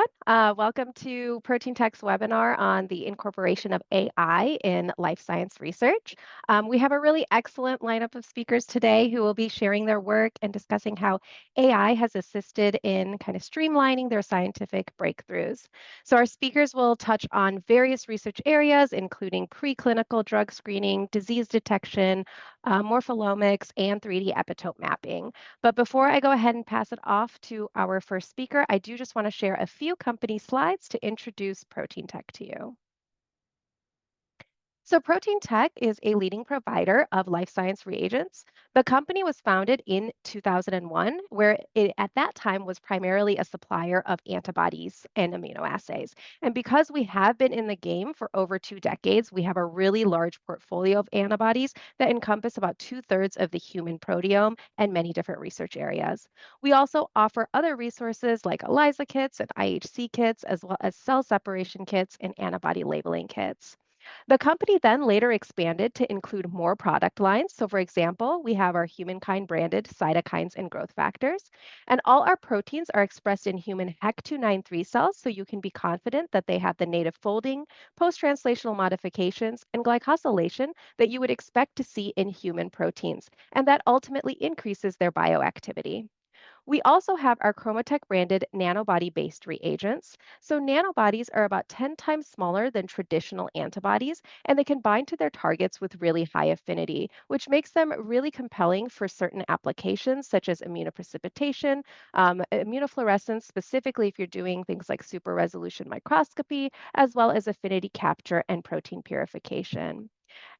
everyone. Welcome to Protein Tech's webinar on the incorporation of AI in life science research. We have a really excellent lineup of speakers today who will be sharing their work and discussing how AI has assisted in kind of streamlining their scientific breakthroughs. So our speakers will touch on various research areas, including preclinical drug screening, disease detection, morpholomics, and 3D epitope mapping. But before I go ahead and pass it off to our first speaker, I do just want to share a few company slides to introduce Protein Tech to you. So Protein Tech is a leading provider of life science reagents. The company was founded in 2001, where it at that time was primarily a supplier of antibodies and immunoassays. And because we have been in the game for over 2 decades, we have a really large portfolio of antibodies that encompass about 2/3 of the human proteome and many different research areas. We also offer other resources like ELISA kits and IHC kits, as well as cell separation kits and antibody labeling kits. The company then later expanded to include more product lines. So, for example, we have our humankind branded cytokines and growth factors. And all our proteins are expressed in human HEC293 cells, so you can be confident that they have the native folding, post translational modifications, and glycosylation that you would expect to see in human proteins. And that ultimately increases their bioactivity. We also have our Chromatec branded nanobody based reagents. So, nanobodies are about 10 times smaller than traditional antibodies, and they can bind to their targets with really high affinity, which makes them really compelling for certain applications such as immunoprecipitation, immunofluorescence, specifically if you're doing things like super resolution microscopy, as well as affinity capture and protein purification.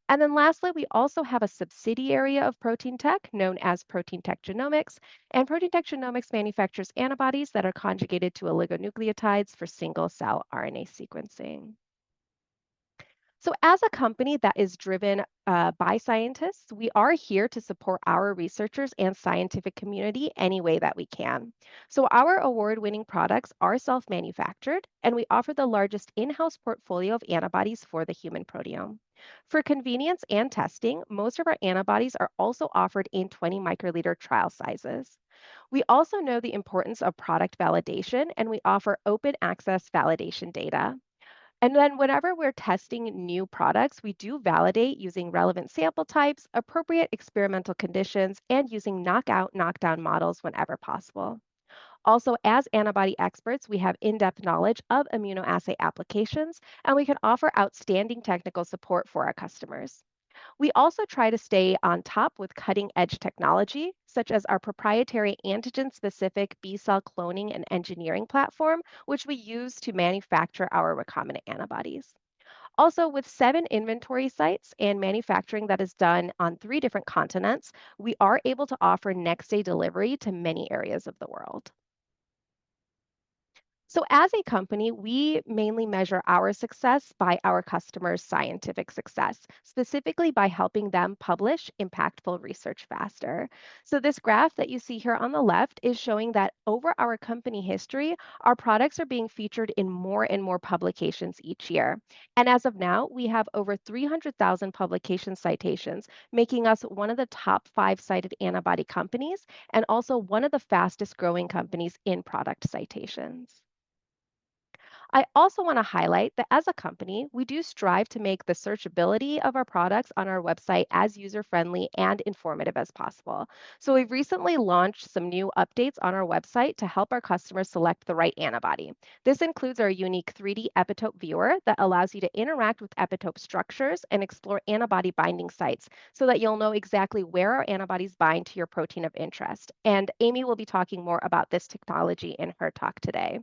And then lastly, we also have a subsidiary of Protein Tech known as Protein Tech Genomics. And Protein Tech Genomics manufactures antibodies that are conjugated to oligonucleotides for single cell RNA sequencing. So, as a company that is driven by scientists, we are here to support our researchers and scientific community any way that we can. So, our award winning products are self manufactured, and we offer the largest in house portfolio of antibodies for the human proteome. For convenience and testing, most of our antibodies are also offered in 20 microliter trial sizes. We also know the importance of product validation, and we offer open access validation data. And then whenever we're testing new products, we do validate using relevant sample types, appropriate experimental conditions, and using knockout, knockdown models whenever possible. Also, as antibody experts, we have in depth knowledge of immunoassay applications, and we can offer outstanding technical support for our customers. We also try to stay on top with cutting edge technology, such as our proprietary antigen specific B cell cloning and engineering platform, which we use to manufacture our recombinant antibodies. Also, with 7 inventory sites and manufacturing that is done on 3 different continents, we are able to offer next day delivery to many areas of the world. So, as a company, we mainly measure our success by our customers' scientific success, specifically by helping them publish impactful research faster. So, this graph that you see here on the left is showing that over our company history, our products are being featured in more and more publications each year. And as of now, we have over 300,000 publication citations, making us one of the top 5 cited antibody companies and also one of the fastest growing companies in product citations. I also want to highlight that as a company, we do strive to make the searchability of our products on our website as user friendly and informative as possible. So, we've recently launched some new updates on our website to help our customers select the right antibody. This includes our unique 3D epitope viewer that allows you to interact with epitope structures and explore antibody binding sites so that you'll know exactly where our antibodies bind to your protein of interest. And Amy will be talking more about this technology in her talk today.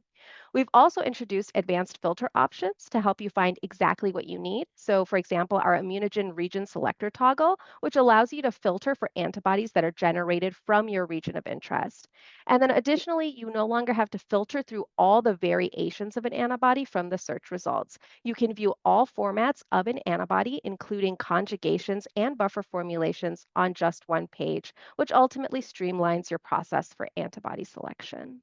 We've also introduced advanced filter options to help you find exactly what you need. So, for example, our immunogen region selector toggle, which allows you to filter for antibodies that are generated from your region of interest. And then additionally, you no longer have to filter through all the variations of an antibody from the search results. You can view all formats of an antibody, including conjugations and buffer formulations, on just one page, which ultimately streamlines your process for antibody selection.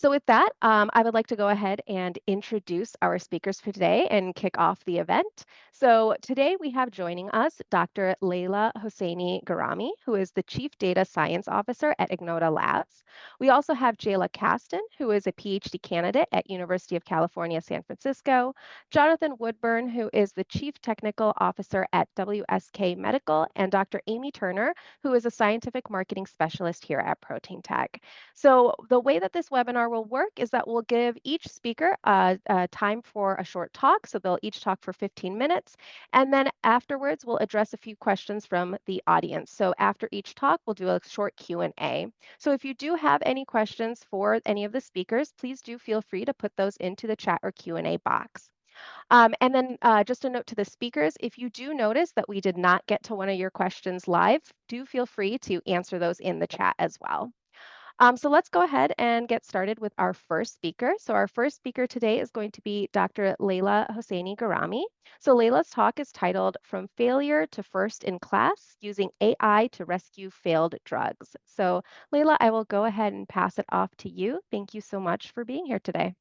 So with that, I would like to go ahead and introduce our speakers for today and kick off the event. So today we have joining us Dr. Layla Hosseini-Gerami, who is the Chief Data Science Officer at Ignota Labs. We also have Jaela Caston, who is a PhD candidate at University of California, San Francisco, Jonathan Woodburn, who is the Chief Technical Officer at WSK Medical, and Dr. Amy Turner, who is a Scientific Marketing Specialist here at Protein Tech. So the way that this webinar will work is that we'll give each speaker time for a short talk. So they'll each talk for 15 minutes. And then afterwards, we'll address a few questions from the audience. So after each talk, we'll do a short Q&A. So if you do have any questions for any of the speakers, please do feel free to put those into the chat or Q&A box. And then just a note to the speakers, if you do notice that we did not get to one of your questions live, do feel free to answer those in the chat as well. So let's go ahead and get started with our first speaker. So our first speaker today is going to be Dr. Layla Hosseini-Gerami. So Layla's talk is titled From Failure to First in Class, Using AI to Rescue Failed Drugs. So Layla, I will go ahead and pass it off to you. Thank you so much for being here today.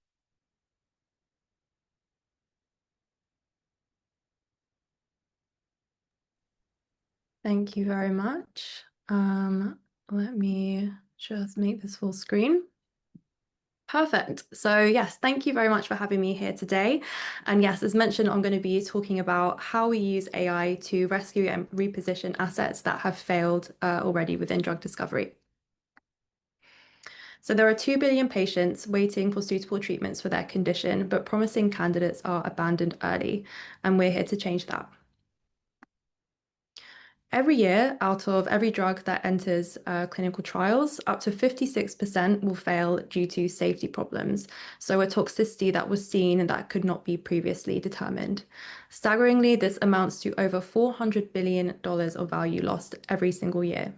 Thank you very much. Let me just make this full screen. Perfect. So yes, thank you very much for having me here today. And yes, as mentioned, I'm going to be talking about how we use AI to rescue and reposition assets that have failed already within drug discovery. So there are 2 billion patients waiting for suitable treatments for their condition, but promising candidates are abandoned early, and we're here to change that. Every year, out of every drug that enters clinical trials, up to 56% will fail due to safety problems. So a toxicity that was seen and that could not be previously determined. Staggeringly, this amounts to over $400 billion of value lost every single year.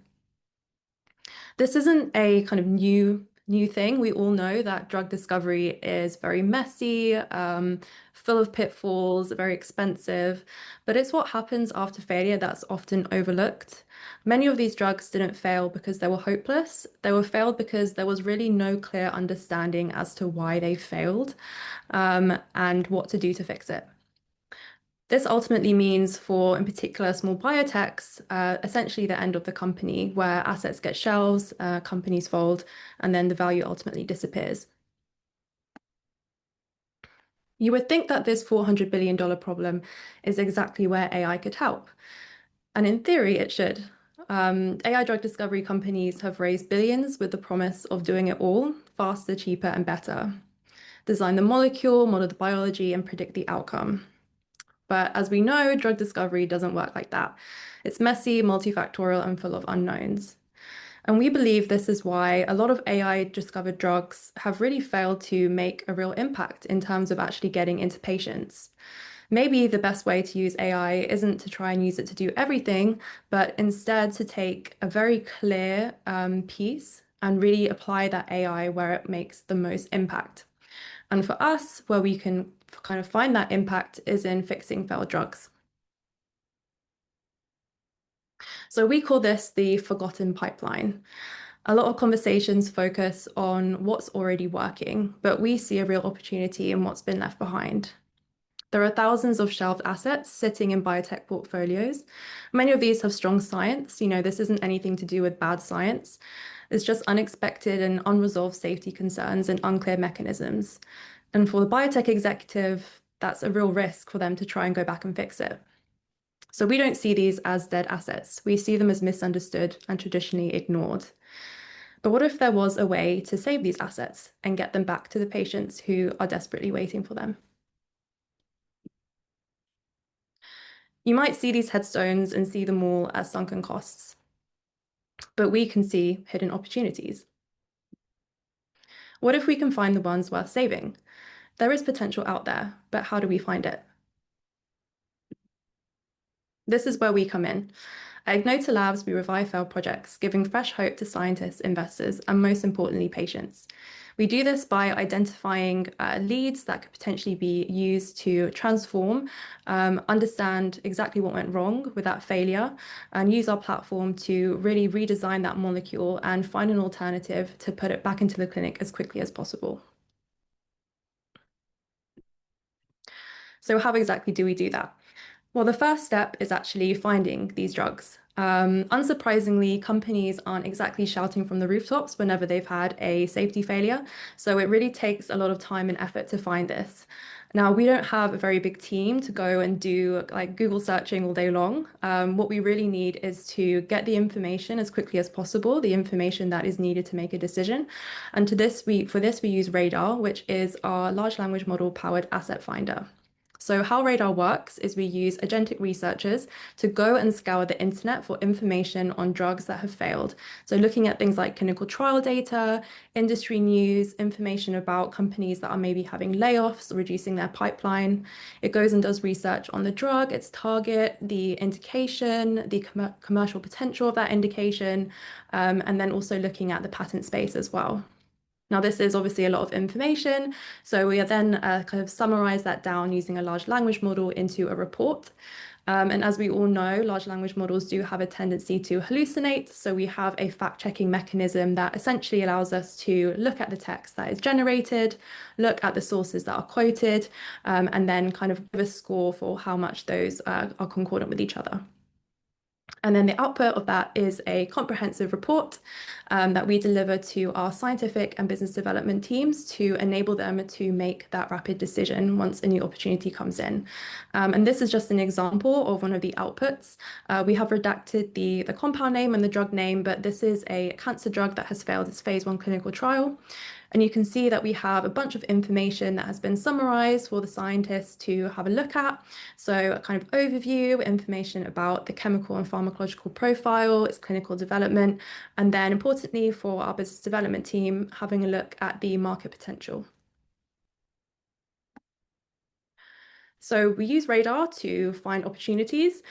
This isn't a kind of new thing. We all know that drug discovery is very messy, full of pitfalls, very expensive, but it's what happens after failure that's often overlooked. Many of these drugs didn't fail because they were hopeless. They were failed because there was really no clear understanding as to why they failed, and what to do to fix it. This ultimately means for, in particular, small biotechs, essentially the end of the company, where assets get shelves, companies fold, and then the value ultimately disappears. You would think that this $400 billion problem is exactly where AI could help. And in theory, it should. AI drug discovery companies have raised billions with the promise of doing it all faster, cheaper, and better. Design the molecule, model the biology, and predict the outcome. But as we know, drug discovery doesn't work like that. It's messy, multifactorial, and full of unknowns. And we believe this is why a lot of AI-discovered drugs have really failed to make a real impact in terms of actually getting into patients. Maybe the best way to use AI isn't to try and use it to do everything, but instead to take a very clear piece and really apply that AI where it makes the most impact. And for us, where we can kind of find that impact is in fixing failed drugs. So we call this the forgotten pipeline. A lot of conversations focus on what's already working, but we see a real opportunity in what's been left behind. There are thousands of shelved assets sitting in biotech portfolios. Many of these have strong science. This isn't anything to do with bad science. It's just unexpected and unresolved safety concerns and unclear mechanisms. And for the biotech executive, that's a real risk for them to try and go back and fix it. So we don't see these as dead assets. We see them as misunderstood and traditionally ignored. But what if there was a way to save these assets and get them back to the patients who are desperately waiting for them? You might see these headstones and see them all as sunken costs, but we can see hidden opportunities. What if we can find the ones worth saving? There is potential out there, but how do we find it? This is where we come in. At Ignota Labs, we revive failed projects, giving fresh hope to scientists, investors, and most importantly, patients. We do this by identifying leads that could potentially be used to transform, understand exactly what went wrong with that failure, and use our platform to really redesign that molecule and find an alternative to put it back into the clinic as quickly as possible. So how exactly do we do that? Well, the first step is actually finding these drugs. Unsurprisingly, companies aren't exactly shouting from the rooftops whenever they've had a safety failure. So it really takes a lot of time and effort to find this. Now, we don't have a very big team to go and do like Google searching all day long. What we really need is to get the information as quickly as possible, the information that is needed to make a decision. And for this, we use Radar, which is our large language model powered asset finder. So how Radar works is we use agentic researchers to go and scour the internet for information on drugs that have failed. So looking at things like clinical trial data, industry news, information about companies that are maybe having layoffs or reducing their pipeline. It goes and does research on the drug, its target, the indication, the commercial potential of that indication, and then also looking at the patent space as well. Now, this is obviously a lot of information, so we then kind of summarize that down using a large language model into a report. And as we all know, large language models do have a tendency to hallucinate, so we have a fact-checking mechanism that essentially allows us to look at the text that is generated, look at the sources that are quoted, and then kind of give a score for how much those are concordant with each other. And then the output of that is a comprehensive report that we deliver to our scientific and business development teams to enable them to make that rapid decision once a new opportunity comes in. And this is just an example of one of the outputs. We have redacted the compound name and the drug name, but this is a cancer drug that has failed its phase 1 clinical trial. And you can see that we have a bunch of information that has been summarized for the scientists to have a look at. So a kind of overview, information about the chemical and pharmacological profile, its clinical development, and then importantly for our business development team, having a look at the market potential. So we use Radar to find opportunities.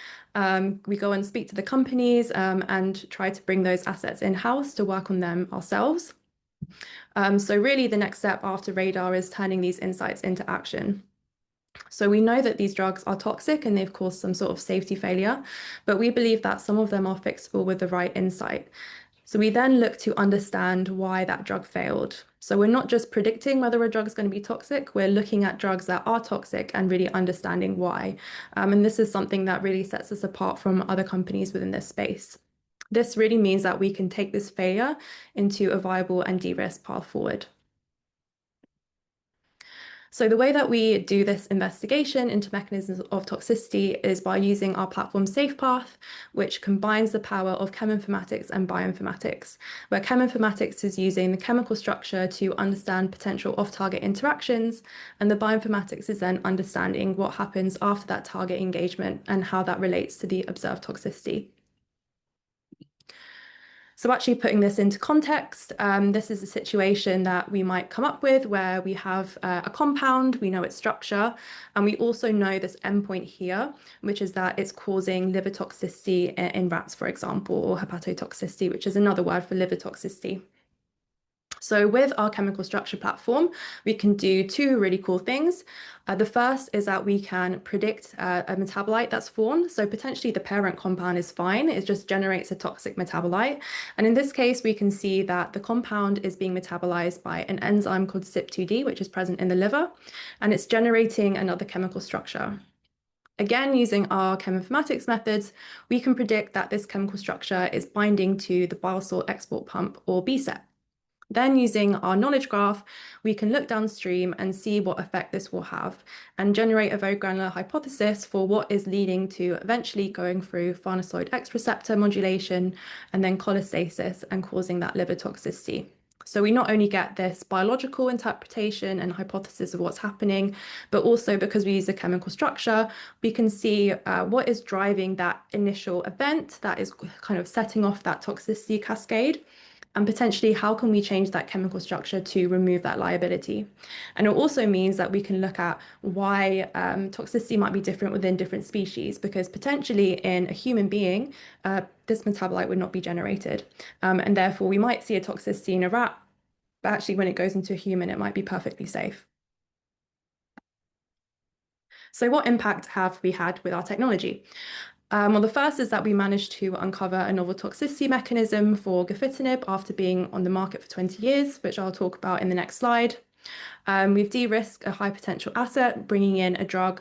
We go and speak to the companies and try to bring those assets in-house to work on them ourselves. So really the next step after Radar is turning these insights into action. So we know that these drugs are toxic and they've caused some sort of safety failure, but we believe that some of them are fixable with the right insight. So we then look to understand why that drug failed. So we're not just predicting whether a drug is going to be toxic, we're looking at drugs that are toxic and really understanding why. And this is something that really sets us apart from other companies within this space. This really means that we can take this failure into a viable and de-risked path forward. So the way that we do this investigation into mechanisms of toxicity is by using our platform SafePath, which combines the power of cheminformatics and bioinformatics, where cheminformatics is using the chemical structure to understand potential off-target interactions, and the bioinformatics is then understanding what happens after that target engagement and how that relates to the observed toxicity. So actually putting this into context, this is a situation that we might come up with where we have a compound, we know its structure, and we also know this endpoint here, which is that it's causing liver toxicity in rats, for example, or hepatotoxicity, which is another word for liver toxicity. So with our chemical structure platform, we can do two really cool things. The first is that we can predict a metabolite that's formed. So potentially the parent compound is fine. It just generates a toxic metabolite. And in this case, we can see that the compound is being metabolized by an enzyme called CYP2D, which is present in the liver, and it's generating another chemical structure. Again, using our cheminformatics methods, we can predict that this chemical structure is binding to the bile salt export pump, or BSEP. Then using our knowledge graph, we can look downstream and see what effect this will have and generate a very granular hypothesis for what is leading to eventually going through farnesoid X receptor modulation and then cholestasis and causing that liver toxicity. So we not only get this biological interpretation and hypothesis of what's happening, but also because we use a chemical structure, we can see what is driving that initial event that is kind of setting off that toxicity cascade. And potentially, how can we change that chemical structure to remove that liability? And it also means that we can look at why toxicity might be different within different species, because potentially in a human being, this metabolite would not be generated. And therefore, we might see a toxicity in a rat, but actually, when it goes into a human, it might be perfectly safe. So, what impact have we had with our technology? Well, the first is that we managed to uncover a novel toxicity mechanism for gefitinib after being on the market for 20 years, which I'll talk about in the next slide. We've de-risked a high potential asset, bringing in a drug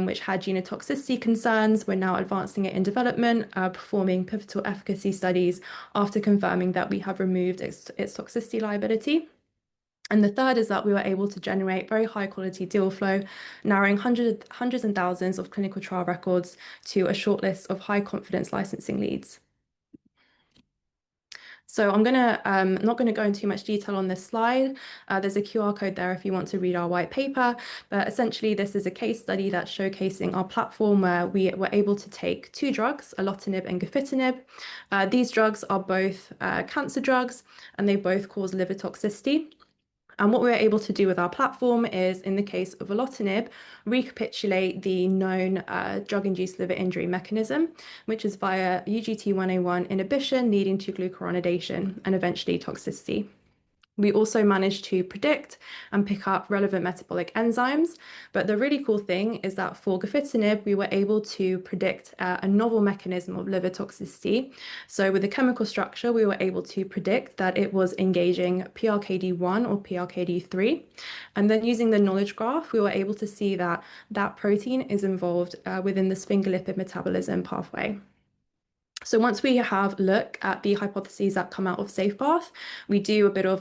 which had genotoxicity concerns. We're now advancing it in development, performing pivotal efficacy studies after confirming that we have removed its toxicity liability. And the third is that we were able to generate very high quality deal flow, narrowing hundreds and thousands of clinical trial records to a short list of high confidence licensing leads. So I'm not going to go into too much detail on this slide. There's a QR code there if you want to read our white paper. But essentially, this is a case study that's showcasing our platform where we were able to take two drugs, erlotinib and gefitinib. These drugs are both cancer drugs, and they both cause liver toxicity. And what we're able to do with our platform is, in the case of erlotinib, recapitulate the known drug-induced liver injury mechanism, which is via UGT1A1 inhibition leading to glucuronidation and eventually toxicity. We also managed to predict and pick up relevant metabolic enzymes. But the really cool thing is that for gefitinib, we were able to predict a novel mechanism of liver toxicity. So with the chemical structure, we were able to predict that it was engaging PRKD1 or PRKD3. And then using the knowledge graph, we were able to see that that protein is involved within the sphingolipid metabolism pathway. So once we have a look at the hypotheses that come out of SafePath, we do a bit of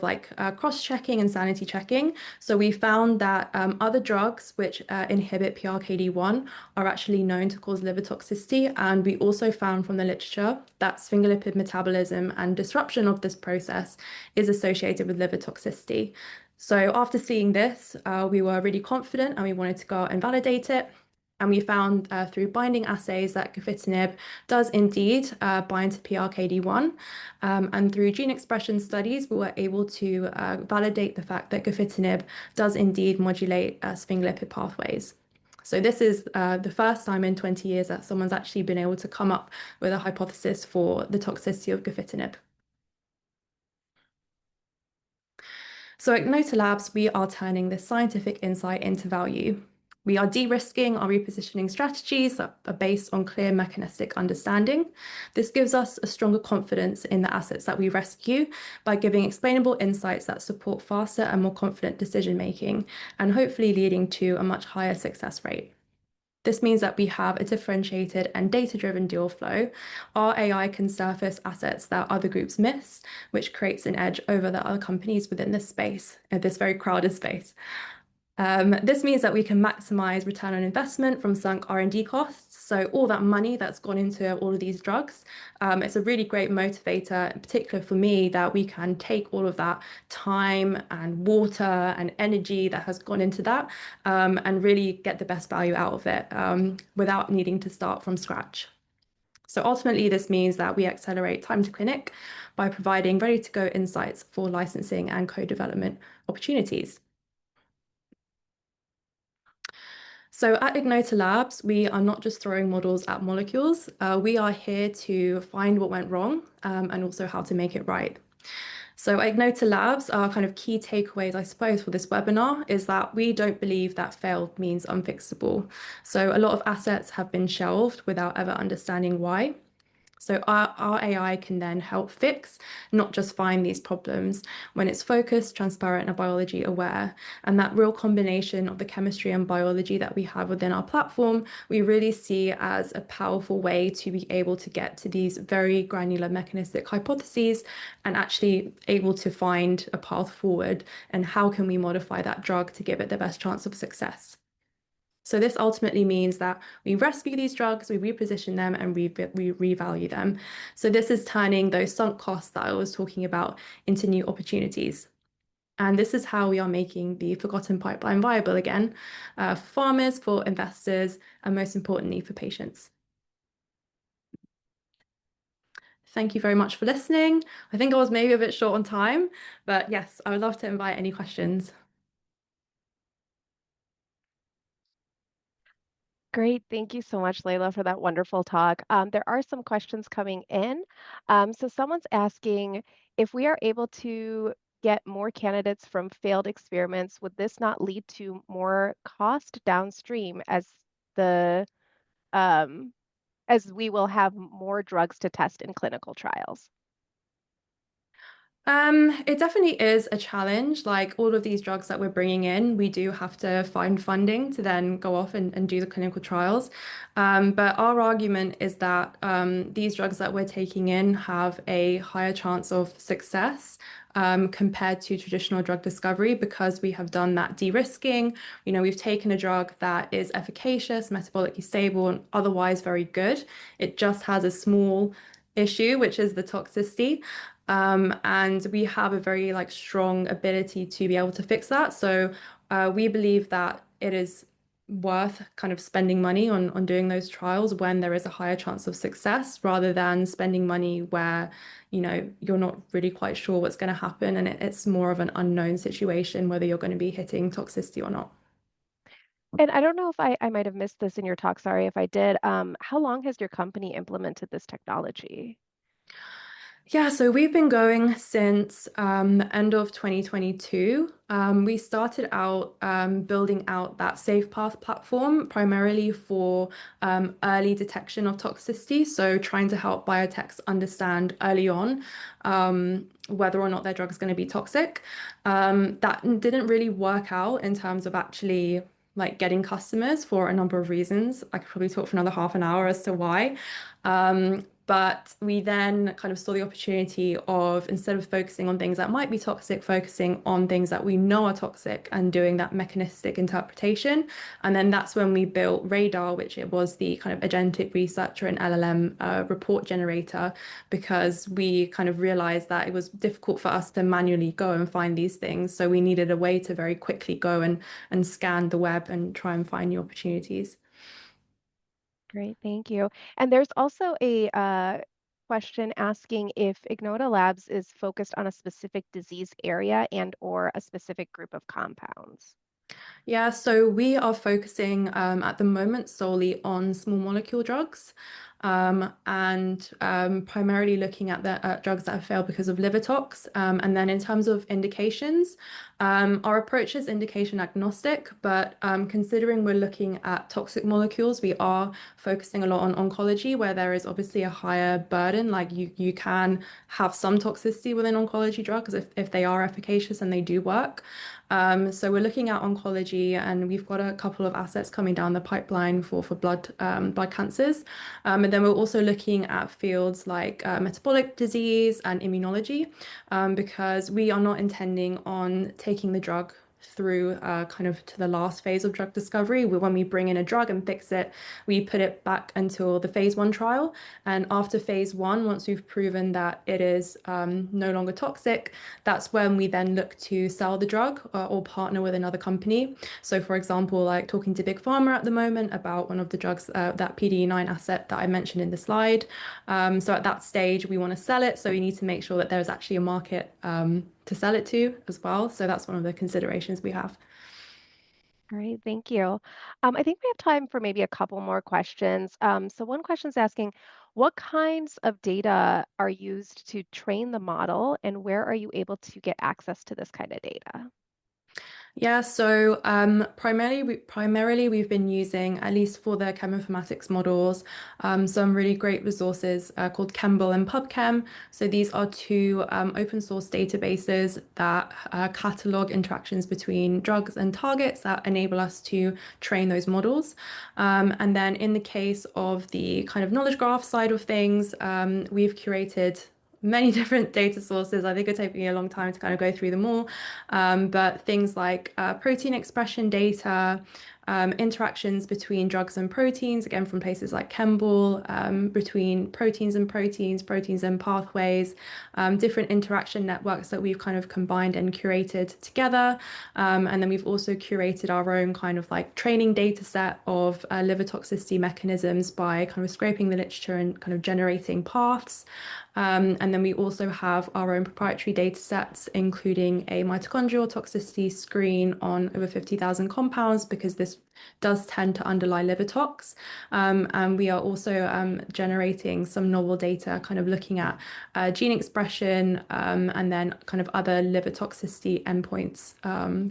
cross-checking and sanity checking. So we found that other drugs which inhibit PRKD1 are actually known to cause liver toxicity. And we also found from the literature that sphingolipid metabolism and disruption of this process is associated with liver toxicity. So after seeing this, we were really confident and we wanted to go out and validate it. And we found through binding assays that gefitinib does indeed bind to PRKD1. And through gene expression studies, we were able to validate the fact that gefitinib does indeed modulate sphingolipid pathways. So this is the first time in 20 years that someone's actually been able to come up with a hypothesis for the toxicity of gefitinib. So at Ignota Labs, we are turning this scientific insight into value. We are de-risking our repositioning strategies that are based on clear mechanistic understanding. This gives us a stronger confidence in the assets that we rescue by giving explainable insights that support faster and more confident decision making, and hopefully leading to a much higher success rate. This means that we have a differentiated and data-driven deal flow. Our AI can surface assets that other groups miss, which creates an edge over the other companies within this space, in this very crowded space. This means that we can maximize return on investment from sunk R&D costs. So all that money that's gone into all of these drugs, it's a really great motivator, in particular for me, that we can take all of that time and water and energy that has gone into that and really get the best value out of it without needing to start from scratch. So ultimately, this means that we accelerate time to clinic by providing ready-to-go insights for licensing and co-development opportunities. So at Ignota Labs, we are not just throwing models at molecules. We are here to find what went wrong and also how to make it right. So at Ignota Labs, our kind of key takeaways, I suppose, for this webinar is that we don't believe that failed means unfixable. So a lot of assets have been shelved without ever understanding why. So our AI can then help fix, not just find these problems when it's focused, transparent, and biology aware. And that real combination of the chemistry and biology that we have within our platform, we really see as a powerful way to be able to get to these very granular mechanistic hypotheses and actually able to find a path forward and how can we modify that drug to give it the best chance of success. So this ultimately means that we rescue these drugs, we reposition them, and we revalue them. So this is turning those sunk costs that I was talking about into new opportunities. And this is how we are making the forgotten pipeline viable again for farmers, for investors, and most importantly, for patients. Thank you very much for listening. I think I was maybe a bit short on time, but yes, I would love to invite any questions. Great. Thank you so much, Layla, for that wonderful talk. There are some questions coming in. So someone's asking if we are able to get more candidates from failed experiments, would this not lead to more cost downstream the um, as we will have more drugs to test in clinical trials? It definitely is a challenge. Like all of these drugs that we're bringing in, we do have to find funding to then go off and do the clinical trials. But our argument is that these drugs that we're taking in have a higher chance of success compared to traditional drug discovery because we have done that de-risking. We've taken a drug that is efficacious, metabolically stable, and otherwise very good. It just has a small issue, which is the toxicity. And we have a very like strong ability to be able to fix that. So we believe that it is worth kind of spending money on doing those trials when there is a higher chance of success rather than spending money where, you're not really quite sure what's going to happen and it's more of an unknown situation whether you're going to be hitting toxicity or not. And I don't know if I might have missed this in your talk. Sorry if I did. How long has your company implemented this technology? Yeah, so we've been going since the end of 2022. We started out building out that SafePath platform primarily for early detection of toxicity. So trying to help biotechs understand early on whether or not their drug is going to be toxic. That didn't really work out in terms of actually like getting customers for a number of reasons. I could probably talk for another half an hour as to why. But we then kind of saw the opportunity of instead of focusing on things that might be toxic, focusing on things that we know are toxic and doing that mechanistic interpretation. And then that's when we built Radar, which it was the kind of agentic researcher and LLM report generator, because we kind of realized that it was difficult for us to manually go and find these things. So we needed a way to very quickly go and scan the web and try and find new opportunities. Great, thank you. And there's also a question asking if Ignota Labs is focused on a specific disease area and or a specific group of compounds. Yeah, so we are focusing at the moment solely on small molecule drugs and primarily looking at the drugs that have failed because of liver tox. And then in terms of indications, our approach is indication agnostic, but considering we're looking at toxic molecules, we are focusing a lot on oncology, where there is obviously a higher burden. Like you can have some toxicity within oncology drugs if they are efficacious and they do work. So we're looking at oncology, and we've got a couple of assets coming down the pipeline for blood cancers. And then we're also looking at fields like metabolic disease and immunology, because we are not intending on taking the drug through kind of to the last phase of drug discovery. When we bring in a drug and fix it, we put it back until the phase 1 trial. And after phase 1, once we've proven that it is no longer toxic, that's when we then look to sell the drug or partner with another company. So, for example, like talking to Big Pharma at the moment about one of the drugs, that PDE9 asset that I mentioned in the slide. So at that stage, we want to sell it. So we need to make sure that there's actually a market to sell it to as well. So that's one of the considerations we have. Great, thank you. I think we have time for maybe a couple more questions. So one question is asking, what kinds of data are used to train the model, and where are you able to get access to this kind of data? Yeah, so primarily we've been using, at least for the cheminformatics models, some really great resources called Chembl and PubChem. So these are two open source databases that catalog interactions between drugs and targets that enable us to train those models. And then in the case of the kind of knowledge graph side of things, we've curated many different data sources. I think it'd take me a long time to kind of go through them all. But things like protein expression data, interactions between drugs and proteins, again from places like Chemball, between proteins and proteins, proteins and pathways, different interaction networks that we've kind of combined and curated together. And then we've also curated our own kind of like training data set of liver toxicity mechanisms by kind of scraping the literature and kind of generating paths. And then we also have our own proprietary data sets, including a mitochondrial toxicity screen on over 50,000 compounds, because this does tend to underlie liver tox. And we are also generating some novel data, kind of looking at gene expression and then kind of other liver toxicity endpoints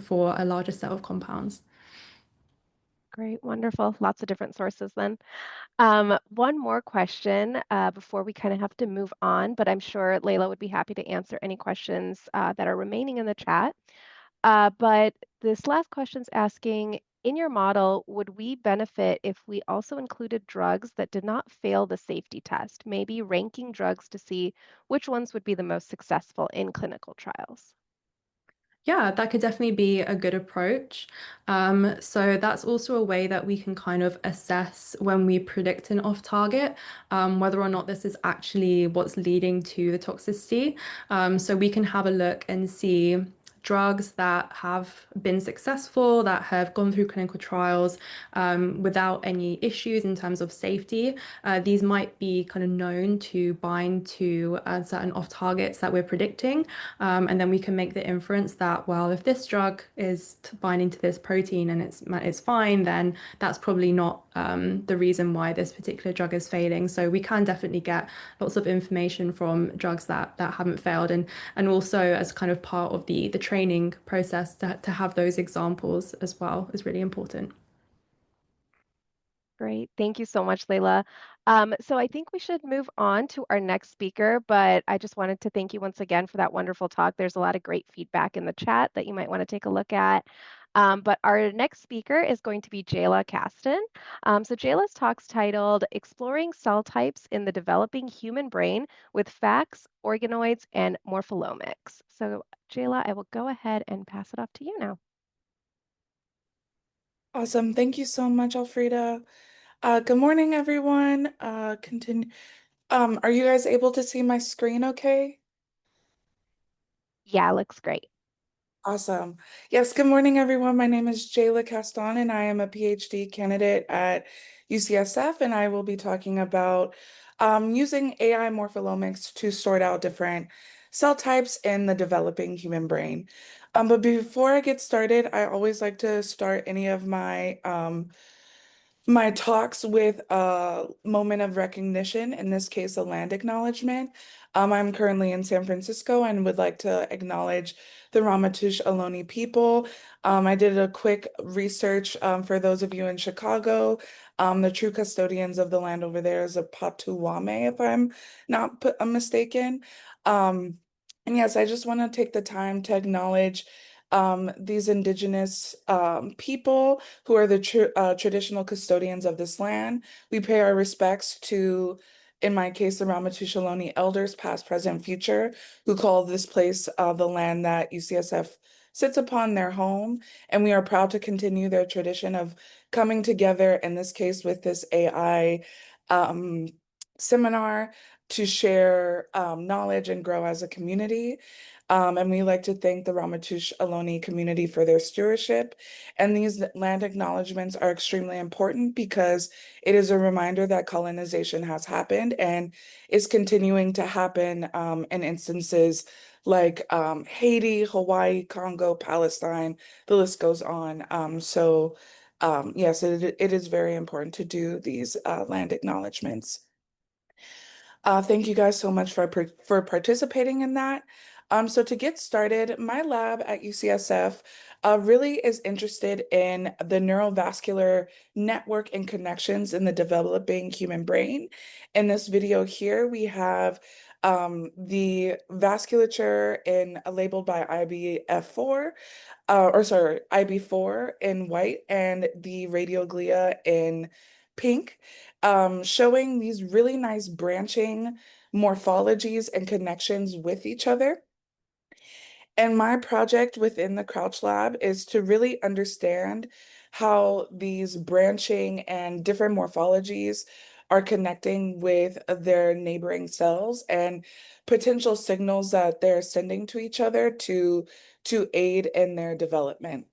for a larger set of compounds. Great, wonderful. Lots of different sources then. One more question before we kind of have to move on, but I'm sure Layla would be happy to answer any questions that are remaining in the chat. But this last question's asking, in your model, would we benefit if we also included drugs that did not fail the safety test, maybe ranking drugs to see which ones would be the most successful in clinical trials? Yeah, that could definitely be a good approach. So that's also a way that we can kind of assess when we predict an off target, whether or not this is actually what's leading to the toxicity. So we can have a look and see drugs that have been successful, that have gone through clinical trials without any issues in terms of safety. These might be kind of known to bind to certain off targets that we're predicting. And then we can make the inference that, well, if this drug is binding to this protein and it's fine, then that's probably not the reason why this particular drug is failing. So we can definitely get lots of information from drugs that haven't failed, and also as kind of part of the training process to have those examples as well is really important. Great. Thank you so much, Layla. So I think we should move on to our next speaker, but I just wanted to thank you once again for that wonderful talk. There's a lot of great feedback in the chat that you might want to take a look at. But our next speaker is going to be Jaela Caston. So Jaela's talk's titled Exploring Cell Types in the Developing Human Brain with Facts, Organoids, and Morpholomics. So Jaela, I will go ahead and pass it off to you now. Awesome. Thank you so much, Alfreda. Good morning, everyone. Continue. Are you guys able to see my screen okay? Yeah, looks great. Awesome. Yes, good morning, everyone. My name is Jaela Caston, and I am a PhD candidate at UCSF, and I will be talking about using AI morpholomics to sort out different cell types in the developing human brain. But before I get started, I always like to start any of my talks with a moment of recognition, in this case, a land acknowledgement. I'm currently in San Francisco and would like to acknowledge the Ramaytush Ohlone people. I did a quick research for those of you in Chicago. The true custodians of the land over there is a Patuwame, if I'm not mistaken. Um, and yes, I just want to take the time to acknowledge these indigenous people who are the traditional custodians of this land. We pay our respects to, in my case, the Ramaytush Ohlone elders, past, present, future, who call this place the land that UCSF sits upon, their home. And we are proud to continue their tradition of coming together, in this case, with this AI um, seminar to share knowledge and grow as a community. And we like to thank the Ramaytush Ohlone community for their stewardship. And these land acknowledgements are extremely important because it is a reminder that colonization has happened and is continuing to happen in instances like Haiti, Hawaii, Congo, Palestine, the list goes on. Yes, it is very important to do these land acknowledgements. Thank you guys so much for participating in that. So to get started, my lab at UCSF really is interested in the neurovascular network and connections in the developing human brain. In this video here, we have the vasculature labeled by IBF4, or sorry, IB4 in white, and the radioglia in pink, showing these really nice branching morphologies and connections with each other. And my project within the Crouch Lab is to really understand how these branching and different morphologies are connecting with their neighboring cells and potential signals that they're sending to each other to aid in their development.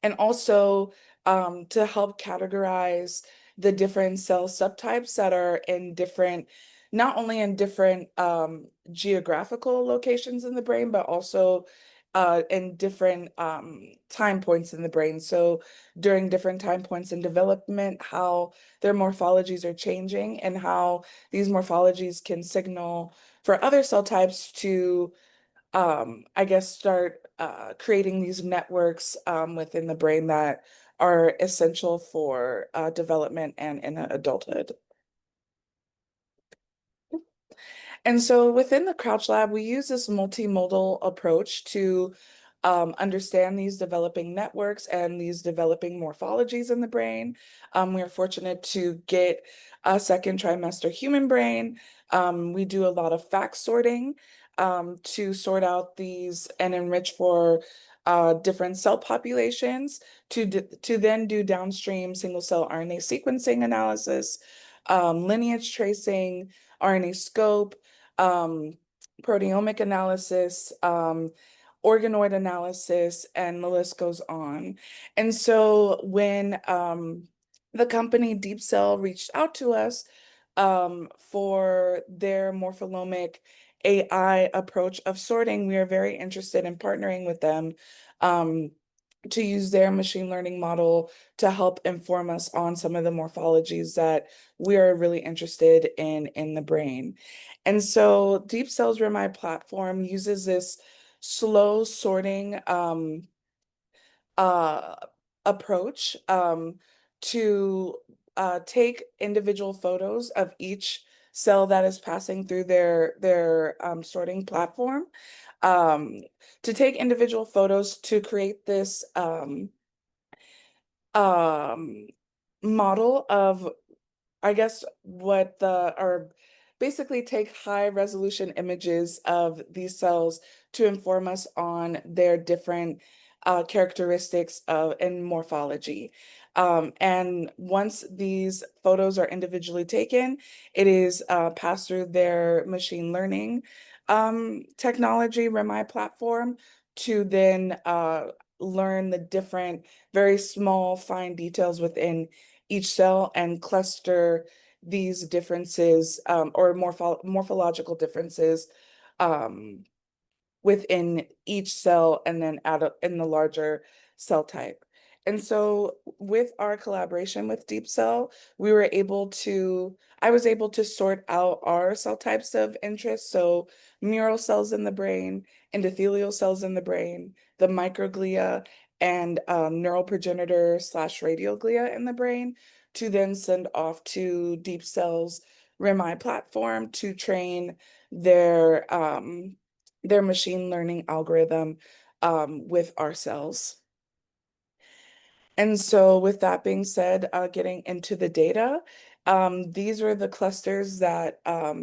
And also to help categorize the different cell subtypes that are in different, not only in different geographical locations in the brain, but also in different time points in the brain. So during different time points in development, how their morphologies are changing and how these morphologies can signal for other cell types to I guess start creating these networks within the brain that are essential for development and in adulthood. And so within the Crouch Lab, we use this multimodal approach to understand these developing networks and these developing morphologies in the brain. We are fortunate to get a second trimester human brain. We do a lot of fact sorting to sort out these and enrich for different cell populations to then do downstream single cell RNA sequencing analysis, lineage tracing, RNA scope, um, proteomic analysis, organoid analysis, and the list goes on. And so when the company Deep Cell reached out to us for their morpholomic AI approach of sorting, we are very interested in partnering with them to use their machine learning model to help inform us on some of the morphologies that we are really interested in the brain. And so Deep Cell's RIMI platform uses this slow sorting uh, approach to take individual photos of each cell that is passing through their sorting platform, um, to take individual photos to create this um, model of, I guess, what the or basically take high resolution images of these cells to inform us on their different characteristics of and morphology. And once these photos are individually taken, it is passed through their machine learning technology, RIMI platform, to then learn the different, very small, fine details within each cell and cluster these differences or morphological differences um, within each cell and then in the larger cell type. And so with our collaboration with Deep Cell, I was able to sort out our cell types of interest. So mural cells in the brain, endothelial cells in the brain, the microglia, and neural progenitor / radioglia in the brain to then send off to Deep Cell's RIMI platform to train their their machine learning algorithm with our cells. And so with that being said, getting into the data, these are the clusters that are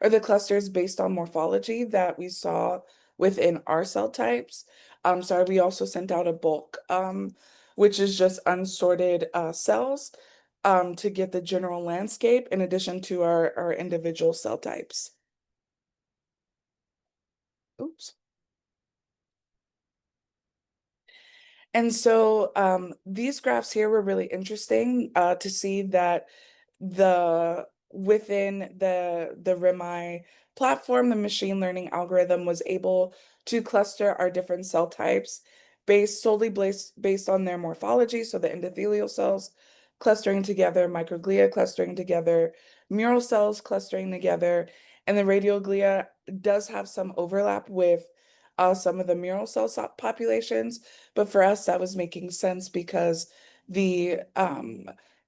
the clusters based on morphology that we saw within our cell types. Sorry, we also sent out a bulk, which is just unsorted cells to get the general landscape in addition to our individual cell types. Oops. And so these graphs here were really interesting to see that within the RIMI platform, the machine learning algorithm was able to cluster our different cell types solely based on their morphology. So the endothelial cells clustering together, microglia clustering together, mural cells clustering together, and the radioglia does have some overlap with some of the mural cell populations. But for us, that was making sense because the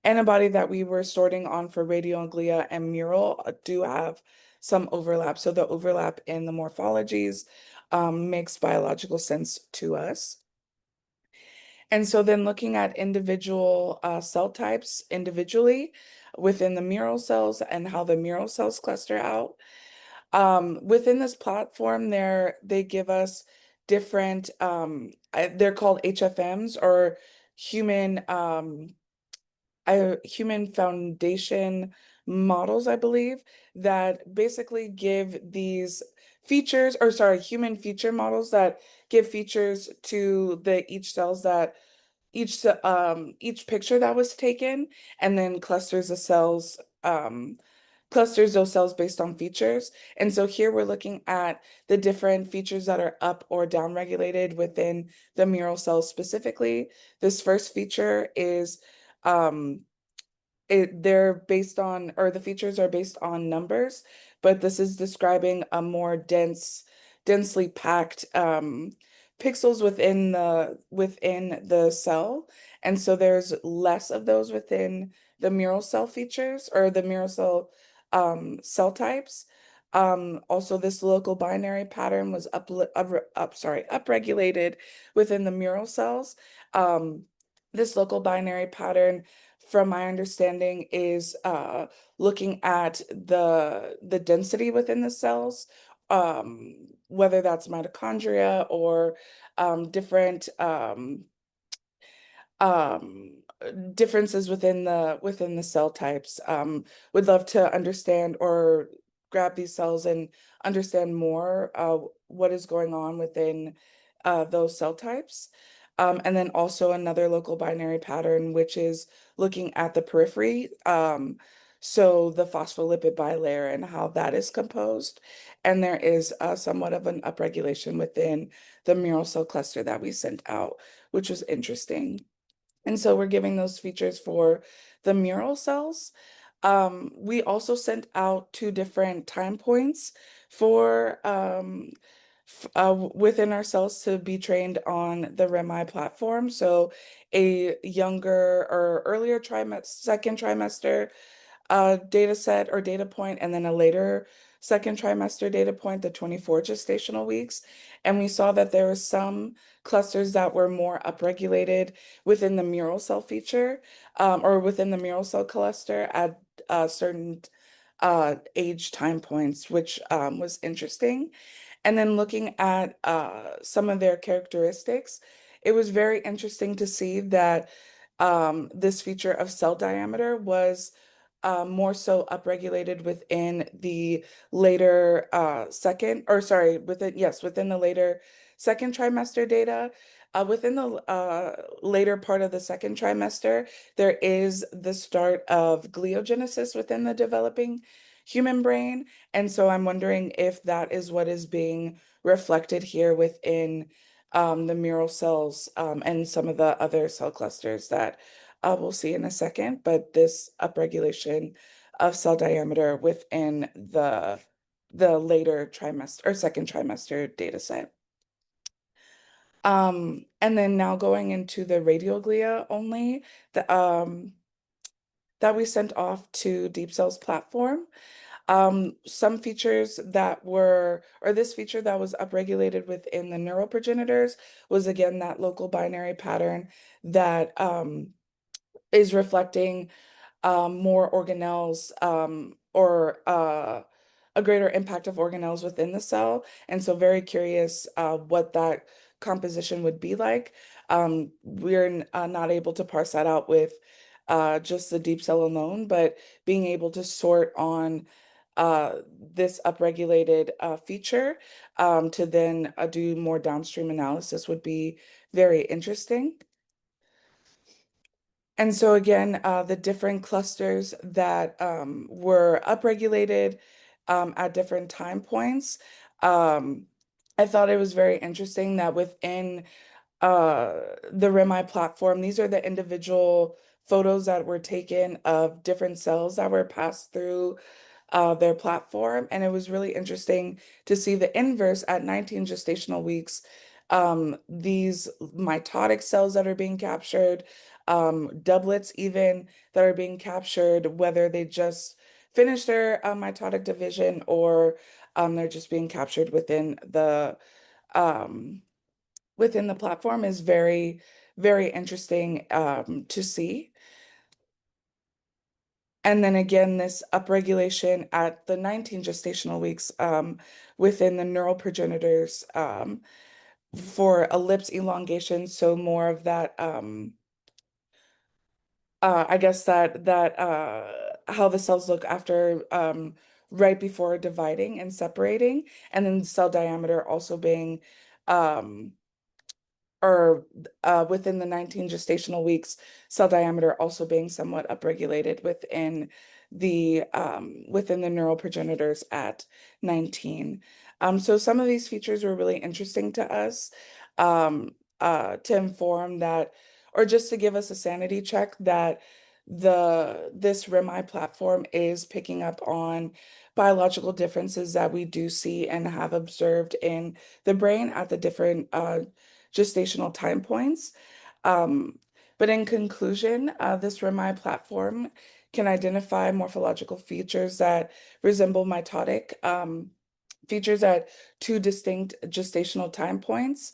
antibody that we were sorting on for radioglia and mural do have some overlap. So the overlap in the morphologies makes biological sense to us. And so then looking at individual cell types individually within the mural cells and how the mural cells cluster out. Within this platform, they give us different, they're called HFMs, or human human foundation models, I believe, that basically give these features, or sorry, human feature models that give features to the each cells that each picture that was taken, and then clusters those cells based on features. And so here we're looking at the different features that are up or down regulated within the mural cells specifically. This first feature is um, they're based on, or the features are based on numbers, but this is describing a more densely packed pixels within the cell. And so there's less of those within the mural cell features, or the mural cell cell types. Also, this local binary pattern was upregulated within the mural cells. This local binary pattern, from my understanding, is looking at the density within the cells, whether that's mitochondria or different um differences within the cell types. Would love to understand, or grab these cells and understand more what is going on within those cell types. And then also another local binary pattern, which is looking at the periphery, so the phospholipid bilayer and how that is composed. And there is somewhat of an upregulation within the mural cell cluster that we sent out, which was interesting. And so we're giving those features for the mural cells. We also sent out 2 different time points for within our cells to be trained on the REMI platform. So a younger or earlier second trimester data set or data point, and then a later second trimester data point, the 24 gestational weeks. And we saw that there were some clusters that were more upregulated within the mural cell feature, or within the mural cell cluster at certain age time points, which was interesting. And then looking at some of their characteristics, it was very interesting to see that this feature of cell diameter was more so upregulated within the later second, or sorry, within the later second trimester data. Within the later part of the second trimester, there is the start of gliogenesis within the developing human brain. And so I'm wondering if that is what is being reflected here within the mural cells, and some of the other cell clusters that we'll see in a second. But this upregulation of cell diameter within the later trimester or second trimester data set. And then now going into the radioglia only, that we sent off to DeepCell's platform. Some features that were, or this feature that was upregulated within the neural progenitors was again that local binary pattern that is reflecting more organelles, or a greater impact of organelles within the cell. And so very curious what that composition would be like. We're not able to parse that out with just the deep cell alone, but being able to sort on this upregulated feature to then do more downstream analysis would be very interesting. And so again, the different clusters that were upregulated at different time points. Um, I thought it was very interesting that within the REMI platform, these are the individual photos that were taken of different cells that were passed through their platform. And it was really interesting to see the inverse at 19 gestational weeks. These mitotic cells that are being captured, doublets even that are being captured, whether they just finished their mitotic division, or they're just being captured um, within the platform, is very, very interesting to see. And then again, this upregulation at the 19 gestational weeks within the neural progenitors for ellipse elongation, so more of that I guess that how the cells look after right before dividing and separating, and then cell diameter also being um or within the 19 gestational weeks, cell diameter also being somewhat upregulated within the neural progenitors at 19. So some of these features were really interesting to us to inform that, or just to give us a sanity check that this RIMI platform is picking up on biological differences that we do see and have observed in the brain at the different gestational time points. Um, but in conclusion, this RIMI platform can identify morphological features that resemble mitotic features at two distinct gestational time points.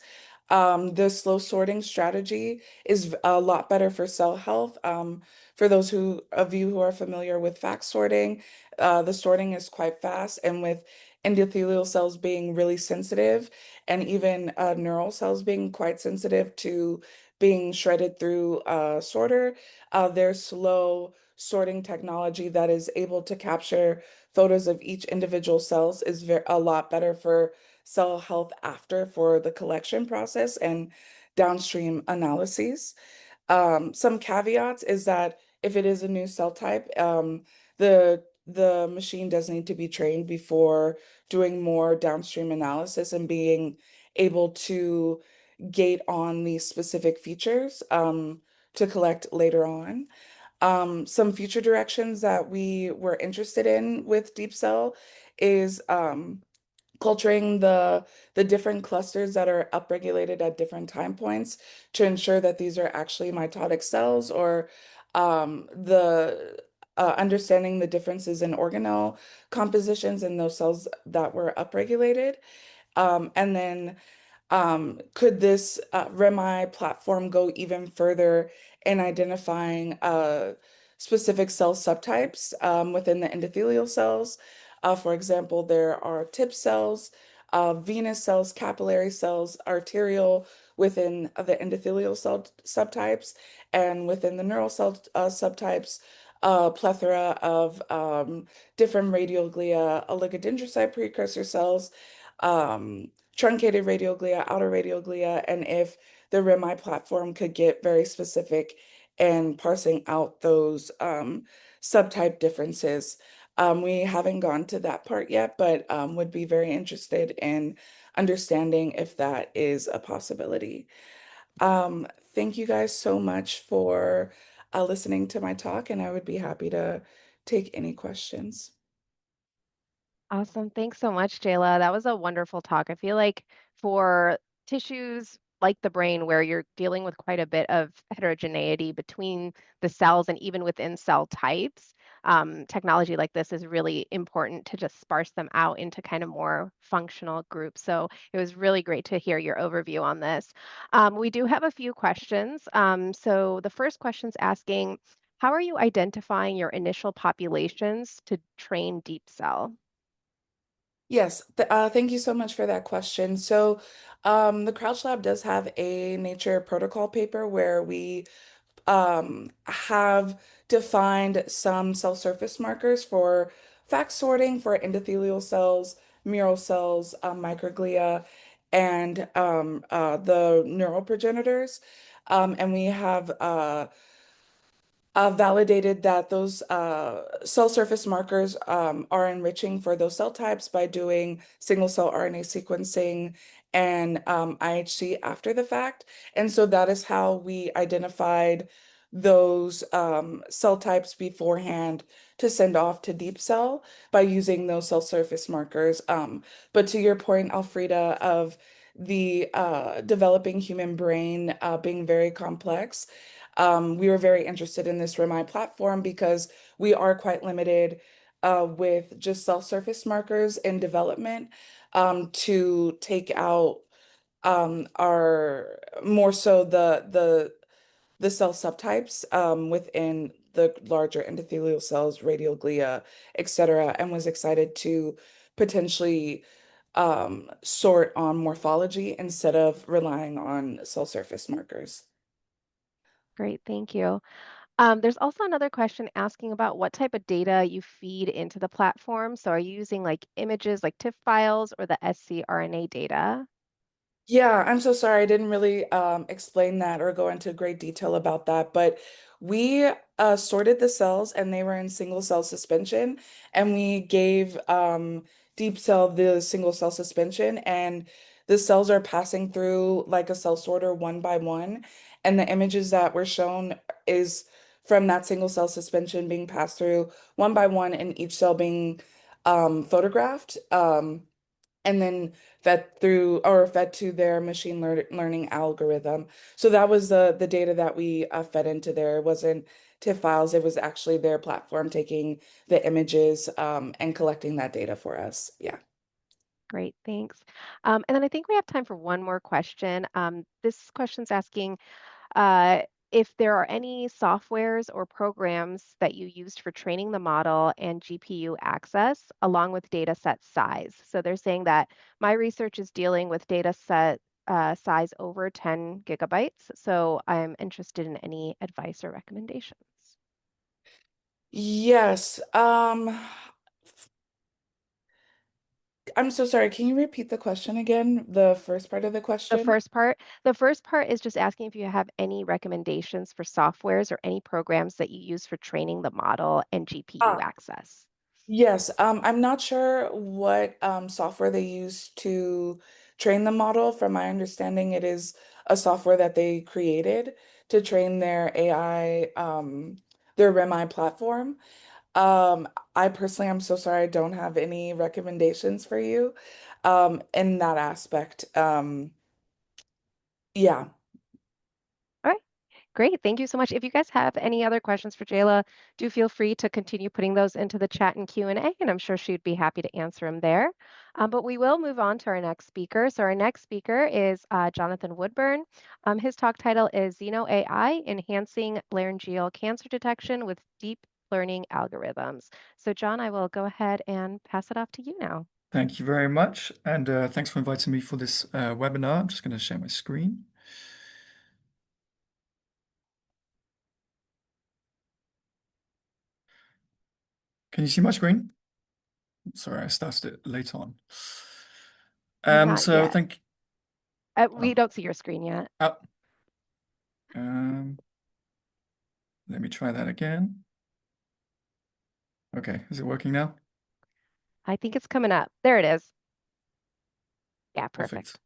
The slow sorting strategy is a lot better for cell health. For those of you who are familiar with FACS sorting, the sorting is quite fast, and with endothelial cells being really sensitive, and even neural cells being quite sensitive to being shredded through a sorter, there's slow sorting technology that is able to capture photos of each individual cells is a lot better for cell health after for the collection process and downstream analyses. Some caveats is that if it is a new cell type, the machine does need to be trained before doing more downstream analysis and being able to gate on these specific features to collect later on. Some future directions that we were interested in with Deep Cell is culturing the different clusters that are upregulated at different time points to ensure that these are actually mitotic cells, or the understanding the differences in organelle compositions in those cells that were upregulated. And then could this REMI platform go even further in identifying specific cell subtypes within the endothelial cells? For example, there are tip cells, venous cells, capillary cells, arterial within the endothelial cell subtypes, and within the neural cell subtypes, a plethora of different radioglia, oligodendrocyte precursor cells, truncated radioglia, outer radioglia, and if the RIMI platform could get very specific in parsing out those subtype differences. We haven't gone to that part yet, but would be very interested in understanding if that is a possibility. Thank you guys so much for listening to my talk, and I would be happy to take any questions. Awesome. Thanks so much, Jaela. That was a wonderful talk. I feel like for tissues like the brain, where you're dealing with quite a bit of heterogeneity between the cells and even within cell types, technology like this is really important to just sparse them out into kind of more functional groups. So it was really great to hear your overview on this. We do have a few questions. So the first question's asking, how are you identifying your initial populations to train deep cell? Yes, thank you so much for that question. So, the Crouch Lab does have a Nature protocol paper where we have defined some cell surface markers for FACS sorting for endothelial cells, mural cells, microglia, and the neural progenitors. And we have validated that those cell surface markers are enriching for those cell types by doing single cell RNA sequencing and IHC after the fact. And so that is how we identified those cell types beforehand to send off to deep cell by using those cell surface markers. But to your point, Alfreda, of the developing human brain being very complex, we were very interested in this RIMI platform because we are quite limited with just cell surface markers in development to take out our more so the cell subtypes within the larger endothelial cells, radioglia, et cetera, and was excited to potentially sort on morphology instead of relying on cell surface markers. Great, thank you. There's also another question asking about what type of data you feed into the platform. So are you using like images like TIFF files or the scRNA data? Yeah, I'm so sorry. I didn't really explain that or go into great detail about that, but we sorted the cells and they were in single cell suspension, and we gave deep cell the single cell suspension, and the cells are passing through like a cell sorter one by one, and the images that were shown is from that single cell suspension being passed through one by one, and each cell being photographed. And then fed to their learning algorithm. So that was the data that we fed into there. It wasn't TIFF files. It was actually their platform taking the images and collecting that data for us. Yeah. Great, thanks. And then I think we have time for one more question. This question's asking uh, if there are any softwares or programs that you used for training the model and GPU access along with data set size. So they're saying that my research is dealing with data set size over 10 gigabytes. So I'm interested in any advice or recommendations. Yes. I'm so sorry. Can you repeat the question again? The first part of the The question? first part, the first part is just asking if you have any recommendations for softwares or any programs that you use for training the model and GPU access. Yes, I'm not sure what software they use to train the model. From my understanding, it is a software that they created to train their AI, their REMI platform. Um, I personally, I'm so sorry, I don't have any recommendations for you in that aspect. Yeah. All right. Great. Thank you so much. If you guys have any other questions for Jayla, do feel free to continue putting those into the chat and Q&A, and I'm sure she'd be happy to answer them there. But we will move on to our next speaker. So our next speaker is Jonathan Woodburn. His talk title is Xeno AI, Enhancing Laryngeal Cancer Detection with Deep Learning Algorithms. So John, I will go ahead and pass it off to you now. Thank you very much, and thanks for inviting me for this webinar. I'm just going to share my screen. Can you see my screen? Sorry, I started it late on. Not So yet. thank. We Oh, don't see your screen yet. oh. Um, Let me try that again. Okay, is it working now? I think it's coming up. There it is. Yeah, Perfect. perfect.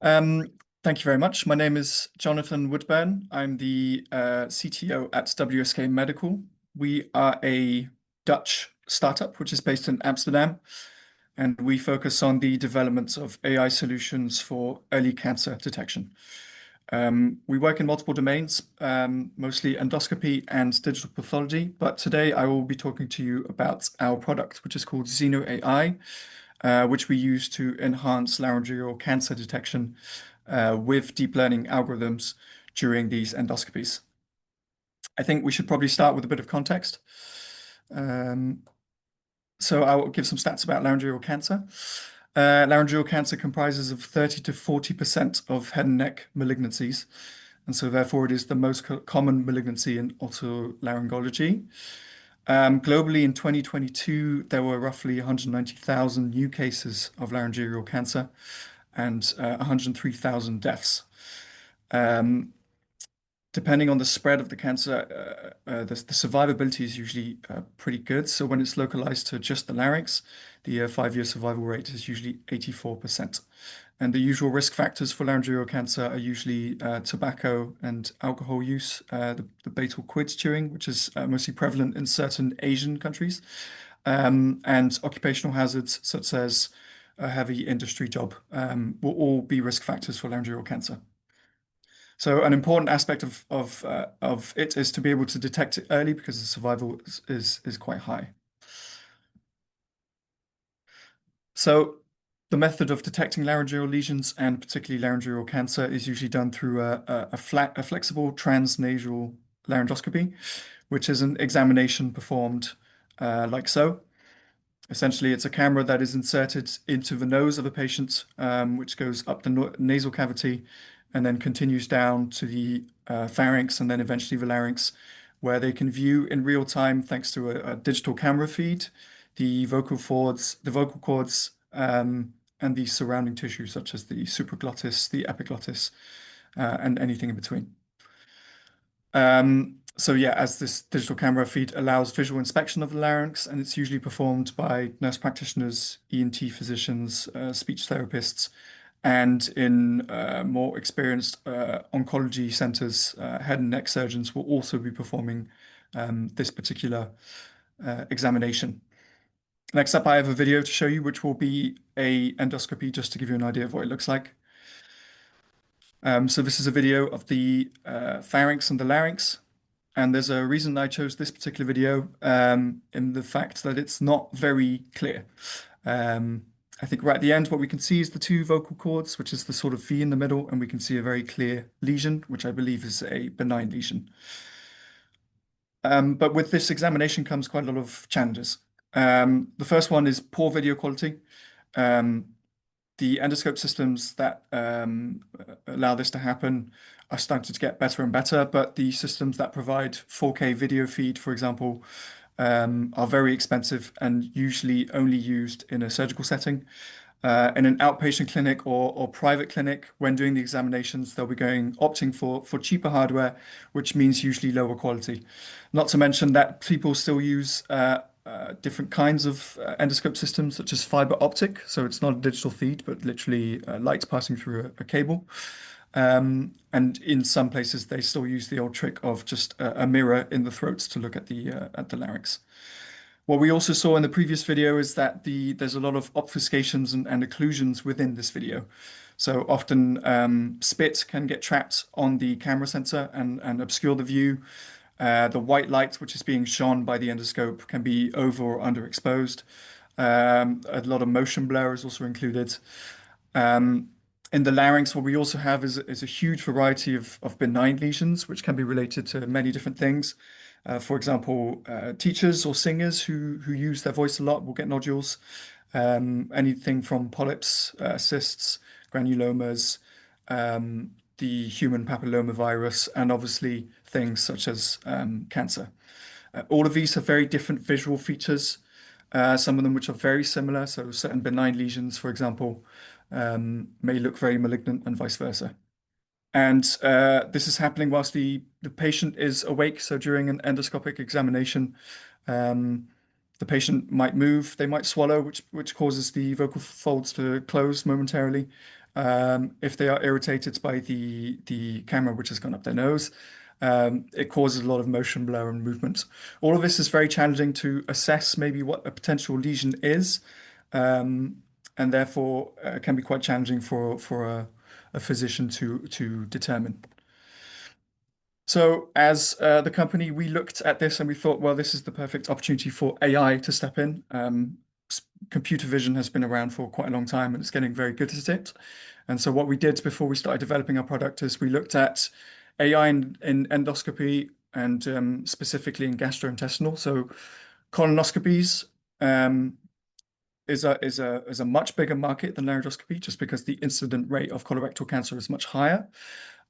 Um, Thank you very much. My name is Jonathan Woodburn. I'm the CTO at WSK Medical. We are a Dutch startup which is based in Amsterdam, and we focus on the development of AI solutions for early cancer detection. We work in multiple domains, mostly endoscopy and digital pathology, but today I will be talking to you about our product, which is called Xeno AI, which we use to enhance laryngeal cancer detection with deep learning algorithms during these endoscopies. I think we should probably start with a bit of context. Um, so I'll give some stats about laryngeal cancer. Laryngeal cancer comprises of 30 to 40% of head and neck malignancies, and so therefore it is the most common malignancy in otolaryngology. Globally in 2022, there were roughly 190,000 new cases of laryngeal cancer and 103,000 deaths. Um, Depending on the spread of the cancer, the survivability is usually pretty good. So when it's localized to just the larynx, the 5-year survival rate is usually 84%. And the usual risk factors for laryngeal cancer are usually tobacco and alcohol use, the batal quid chewing, which is mostly prevalent in certain Asian countries, and occupational hazards such as a heavy industry job will all be risk factors for laryngeal cancer. So an important aspect of it is to be able to detect it early because the survival is quite high. So the method of detecting laryngeal lesions and particularly laryngeal cancer is usually done through a flexible transnasal laryngoscopy, which is an examination performed like so. Essentially, it's a camera that is inserted into the nose of a patient, which goes up the nasal cavity and then continues down to the pharynx and then eventually the larynx, where they can view in real time, thanks to a digital camera feed, the vocal cords, and the surrounding tissue, such as the supraglottis, the epiglottis, and anything in between. So yeah, as this digital camera feed allows visual inspection of the larynx, and it's usually performed by nurse practitioners, ENT physicians, speech therapists, and in more experienced oncology centers, head and neck surgeons will also be performing this particular examination. Next up, I have a video to show you, which will be a endoscopy, just to give you an idea of what it looks like. So this is a video of the pharynx and the larynx. And there's a reason I chose this particular video in the fact that it's not very clear. I think right at the end, what we can see is the two vocal cords, which is the sort of V in the middle, and we can see a very clear lesion, which I believe is a benign lesion. But with this examination comes quite a lot of challenges. The first one is poor video quality. The endoscope systems that allow this to happen are starting to get better and better, but the systems that provide 4K video feed, for example, are very expensive and usually only used in a surgical setting. In an outpatient clinic or private clinic, when doing the examinations, they'll be opting for cheaper hardware, which means usually lower quality. Not to mention that people still use different kinds of endoscope systems, such as fiber optic. So it's not a digital feed, but literally light passing through a cable. And in some places, they still use the old trick of just a mirror in the throats to look at the larynx. What we also saw in the previous video is that there's a lot of obfuscations and occlusions within this video. So often spit can get trapped on the camera sensor and obscure the view. The white light, which is being shone by the endoscope, can be over or underexposed. A lot of motion blur is also included. In the larynx, what we also have is a huge variety of benign lesions, which can be related to many different things. For example, teachers or singers who use their voice a lot will get nodules. Anything from polyps, cysts, granulomas, the human papillomavirus, and obviously things such as cancer. All of these have very different visual features, some of them which are very similar. So certain benign lesions, for example, may look very malignant and vice versa. And this is happening whilst the patient is awake. So during an endoscopic examination, the patient might move, they might swallow, which causes the vocal folds to close momentarily. If they are irritated by the camera, which has gone up their nose, it causes a lot of motion blur and movement. All of this is very challenging to assess maybe what a potential lesion is, and therefore can be quite challenging for a physician to determine. So as the company, we looked at this and we thought, well, this is the perfect opportunity for AI to step in. Computer vision has been around for quite a long time and it's getting very good at it. And so what we did before we started developing our product is we looked at AI in endoscopy and specifically in gastrointestinal. So colonoscopies is a much bigger market than laryngoscopy, just because the incident rate of colorectal cancer is much higher.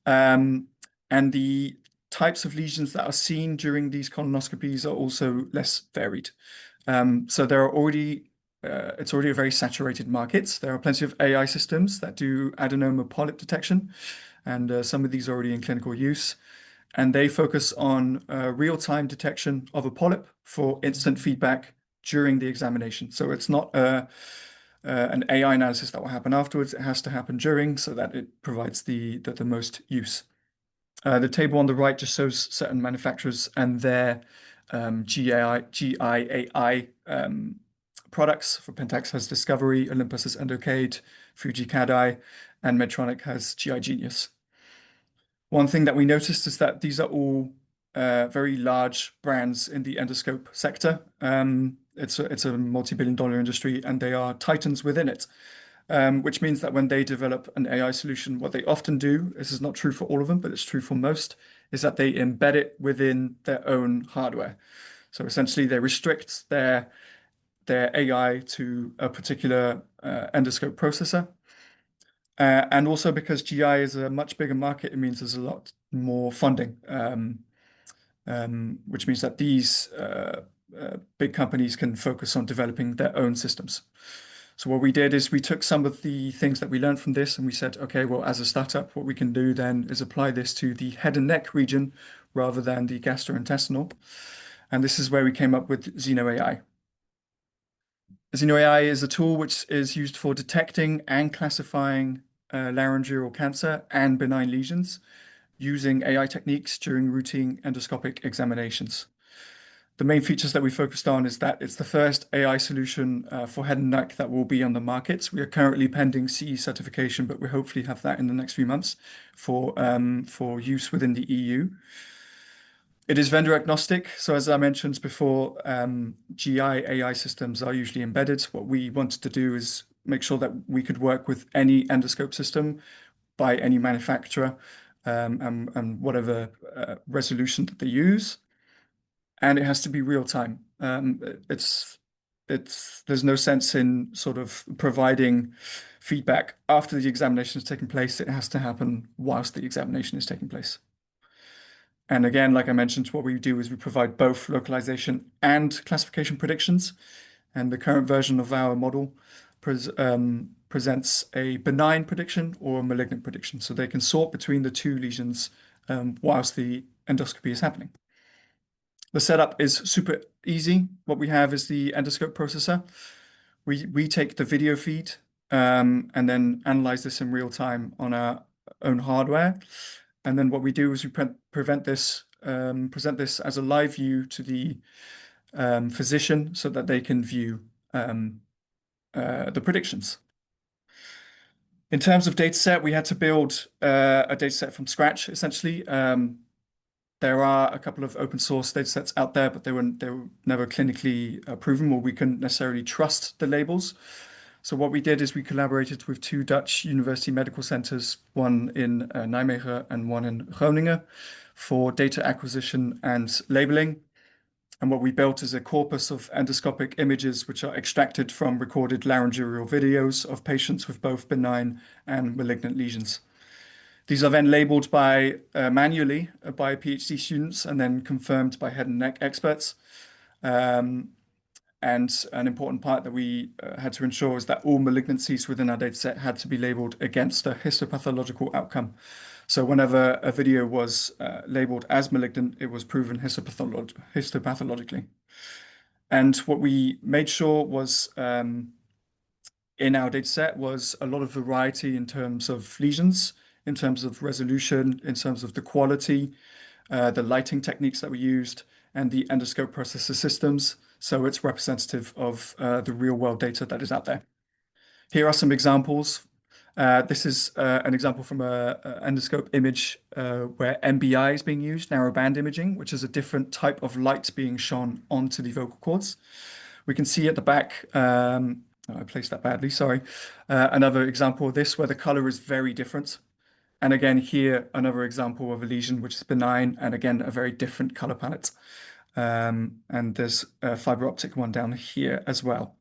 And the types of lesions that are seen during these colonoscopies are also less varied. So there are already it's already a very saturated market. There are plenty of AI systems that do adenoma polyp detection, and some of these are already in clinical use. And they focus on real-time detection of a polyp for instant feedback during the examination. So it's not an AI analysis that will happen afterwards. It has to happen during, so that it provides the most use. The table on the right just shows certain manufacturers and their GIAI products. For Pentax has Discovery, Olympus has Endocade, Fuji CAD-EYE, and Medtronic has GI Genius. One thing that we noticed is that these are all very large brands in the endoscope sector. It's a multi-billion-dollar industry, and they are titans within it. Which means that when they develop an AI solution, what they often do, this is not true for all of them, but it's true for most, is that they embed it within their own hardware. So essentially, they restrict their their AI to a particular endoscope processor. And also because GI is a much bigger market, it means there's a lot more funding, which means that these big companies can focus on developing their own systems. So what we did is we took some of the things that we learned from this and we said, okay, well, as a startup, what we can do then is apply this to the head and neck region rather than the gastrointestinal. And this is where we came up with XenoAI. XenoAI is a tool which is used for detecting and classifying laryngeal cancer and benign lesions using AI techniques during routine endoscopic examinations. The main features that we focused on is that it's the first AI solution for head and neck that will be on the market. We are currently pending CE certification, but we hopefully have that in the next few months for use within the EU. It is vendor agnostic. So as I mentioned before, GI AI systems are usually embedded. What we wanted to do is make sure that we could work with any endoscope system by any manufacturer and whatever resolution that they use. And it has to be real time. There's no sense in sort of providing feedback after the examination has taken place. It has to happen whilst the examination is taking place. And again, like I mentioned, what we do is we provide both localization and classification predictions. And the current version of our model presents a benign prediction or a malignant prediction. So they can sort between the two lesions whilst the endoscopy is happening. The setup is super easy. What we have is the endoscope processor. We take the video feed and then analyze this in real time on our own hardware. And then what we do is we present this as a live view to the physician so that they can view the predictions. In terms of data set, we had to build a data set from scratch, essentially. There are a couple of open source data sets out there, but they were never clinically proven, or we couldn't necessarily trust the labels. So what we did is we collaborated with two Dutch university medical centers, one in Nijmegen and one in Groningen, for data acquisition and labeling. And what we built is a corpus of endoscopic images which are extracted from recorded laryngeal videos of patients with both benign and malignant lesions. These are then labeled manually by PhD students and then confirmed by head and neck experts. And an important part that we had to ensure is that all malignancies within our dataset had to be labeled against a histopathological outcome. So whenever a video was labeled as malignant, it was proven histopathologically. And what we made sure was in our dataset was a lot of variety in terms of lesions, in terms of resolution, in terms of the quality, the lighting techniques that we used, and the endoscope processor systems. So it's representative of the real world data that is out there. Here are some examples. This is an example from an endoscope image where NBI is being used, narrowband imaging, which is a different type of light being shone onto the vocal cords. We can see at the back, I placed that badly, sorry. Another example of this where the color is very different. And again, here, another example of a lesion which is benign, and again, a very different color palette. And there's a fiber optic one down here as well.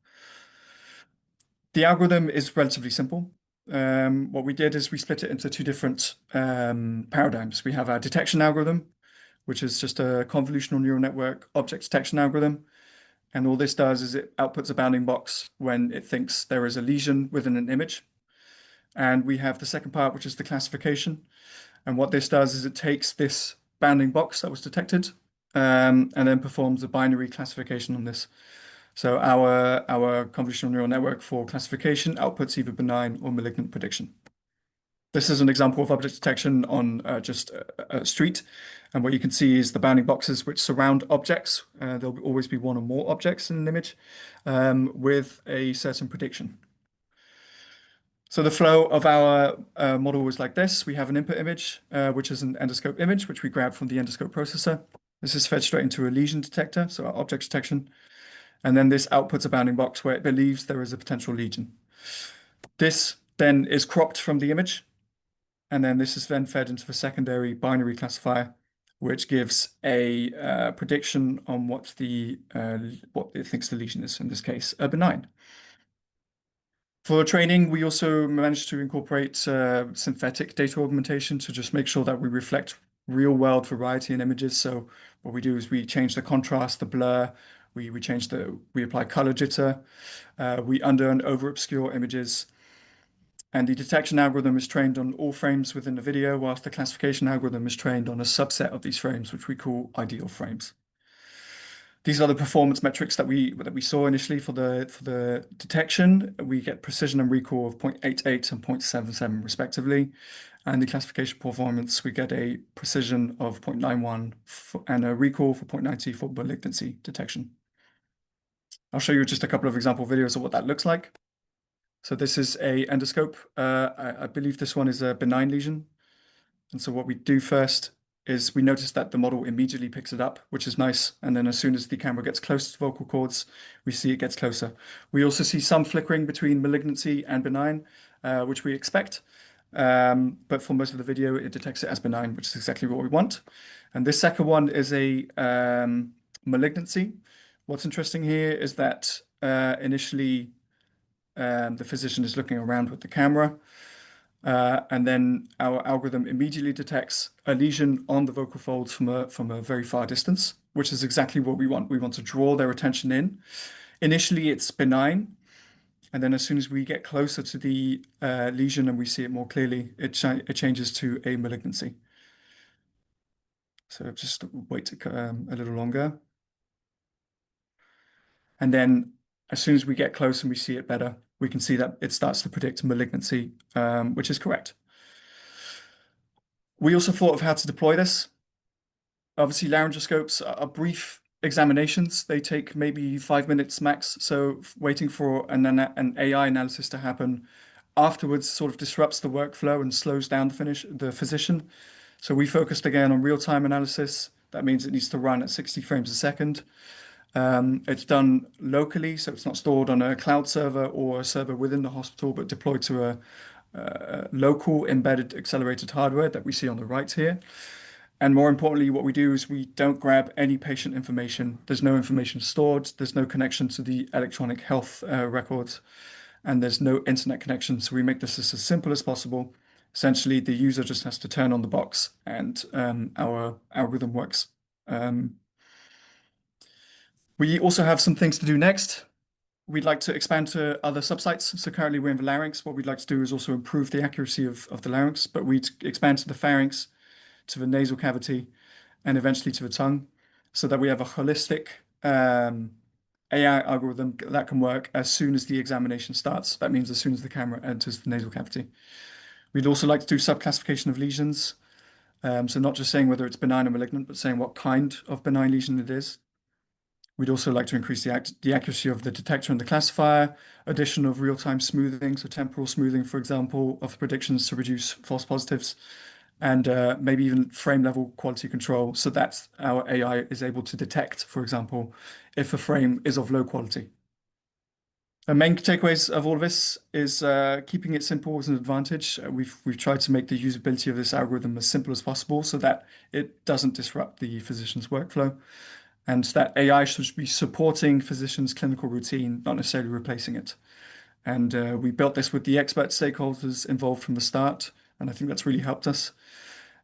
The algorithm is relatively simple. What we did is we split it into two different paradigms. We have our detection algorithm, which is just a convolutional neural network object detection algorithm. And all this does is it outputs a bounding box when it thinks there is a lesion within an image. And we have the second part, which is the classification. And what this does is it takes this bounding box that was detected and then performs a binary classification on this. So our convolutional neural network for classification outputs either benign or malignant prediction. This is an example of object detection on just a street. And what you can see is the bounding boxes which surround objects. There'll always be one or more objects in an image with a certain prediction. So the flow of our model was like this. We have an input image, which is an endoscope image, which we grab from the endoscope processor. This is fed straight into a lesion detector, so our object detection. And then this outputs a bounding box where it believes there is a potential lesion. This then is cropped from the image. And then this is then fed into the secondary binary classifier. which gives a prediction on what it thinks the lesion is, in this case, a benign. For training, we also managed to incorporate synthetic data augmentation to just make sure that we reflect real-world variety in images. So what we do is we change the contrast, the blur, we apply color jitter, we under and over obscure images, and the detection algorithm is trained on all frames within the video, whilst the classification algorithm is trained on a subset of these frames, which we call ideal frames. These are the performance metrics that we saw initially for the detection. We get precision and recall of 0.88 and 0.77 respectively. And the classification performance, we get a precision of 0.91 and a recall for 0.90 for malignancy detection. I'll show you just a couple of example videos of what that looks like. So this is a endoscope. I believe this one is a benign lesion. And so what we do first is we notice that the model immediately picks it up, which is nice. And then as soon as the camera gets close to vocal cords, we see it gets closer. We also see some flickering between malignancy and benign, which we expect. But for most of the video, it detects it as benign, which is exactly what we want. And this second one is a malignancy. What's interesting here is that initially the physician is looking around with the camera. And then our algorithm immediately detects a lesion on the vocal folds from a very far distance, which is exactly what we want. We want to draw their attention in. Initially, it's benign. And then as soon as we get closer to the lesion and we see it more clearly, it changes to a malignancy. So just wait a little longer. And then as soon as we get close and we see it better, we can see that it starts to predict malignancy, which is correct. We also thought of how to deploy this. Obviously, laryngoscopes are brief examinations. They take maybe 5 minutes max. So waiting for an AI analysis to happen afterwards sort of disrupts the workflow and slows down the physician. So we focused again on real-time analysis. That means it needs to run at 60 frames a second. It's done locally, so it's not stored on a cloud server or a server within the hospital, but deployed to a local embedded accelerated hardware that we see on the right here. And more importantly, what we do is we don't grab any patient information. There's no information stored. There's no connection to the electronic health records, and there's no internet connection. So we make this as simple as possible. Essentially, the user just has to turn on the box and our algorithm works. We also have some things to do next. We'd like to expand to other subsites. So currently we're in the larynx. What we'd like to do is also improve the accuracy of the larynx, but we'd expand to the pharynx, to the nasal cavity, and eventually to the tongue, so that we have a holistic AI algorithm that can work as soon as the examination starts. That means as soon as the camera enters the nasal cavity. We'd also like to do subclassification of lesions. So not just saying whether it's benign or malignant, but saying what kind of benign lesion it is. We'd also like to increase the accuracy of the detector and the classifier, addition of real-time smoothing, so temporal smoothing, for example, of predictions to reduce false positives, and maybe even frame-level quality control, so that our AI is able to detect, for example, if a frame is of low quality. The main takeaways of all of this is keeping it simple is an advantage. We've tried to make the usability of this algorithm as simple as possible so that it doesn't disrupt the physician's workflow, and that AI should be supporting physicians' clinical routine, not necessarily replacing it. And we built this with the expert stakeholders involved from the start, and I think that's really helped us.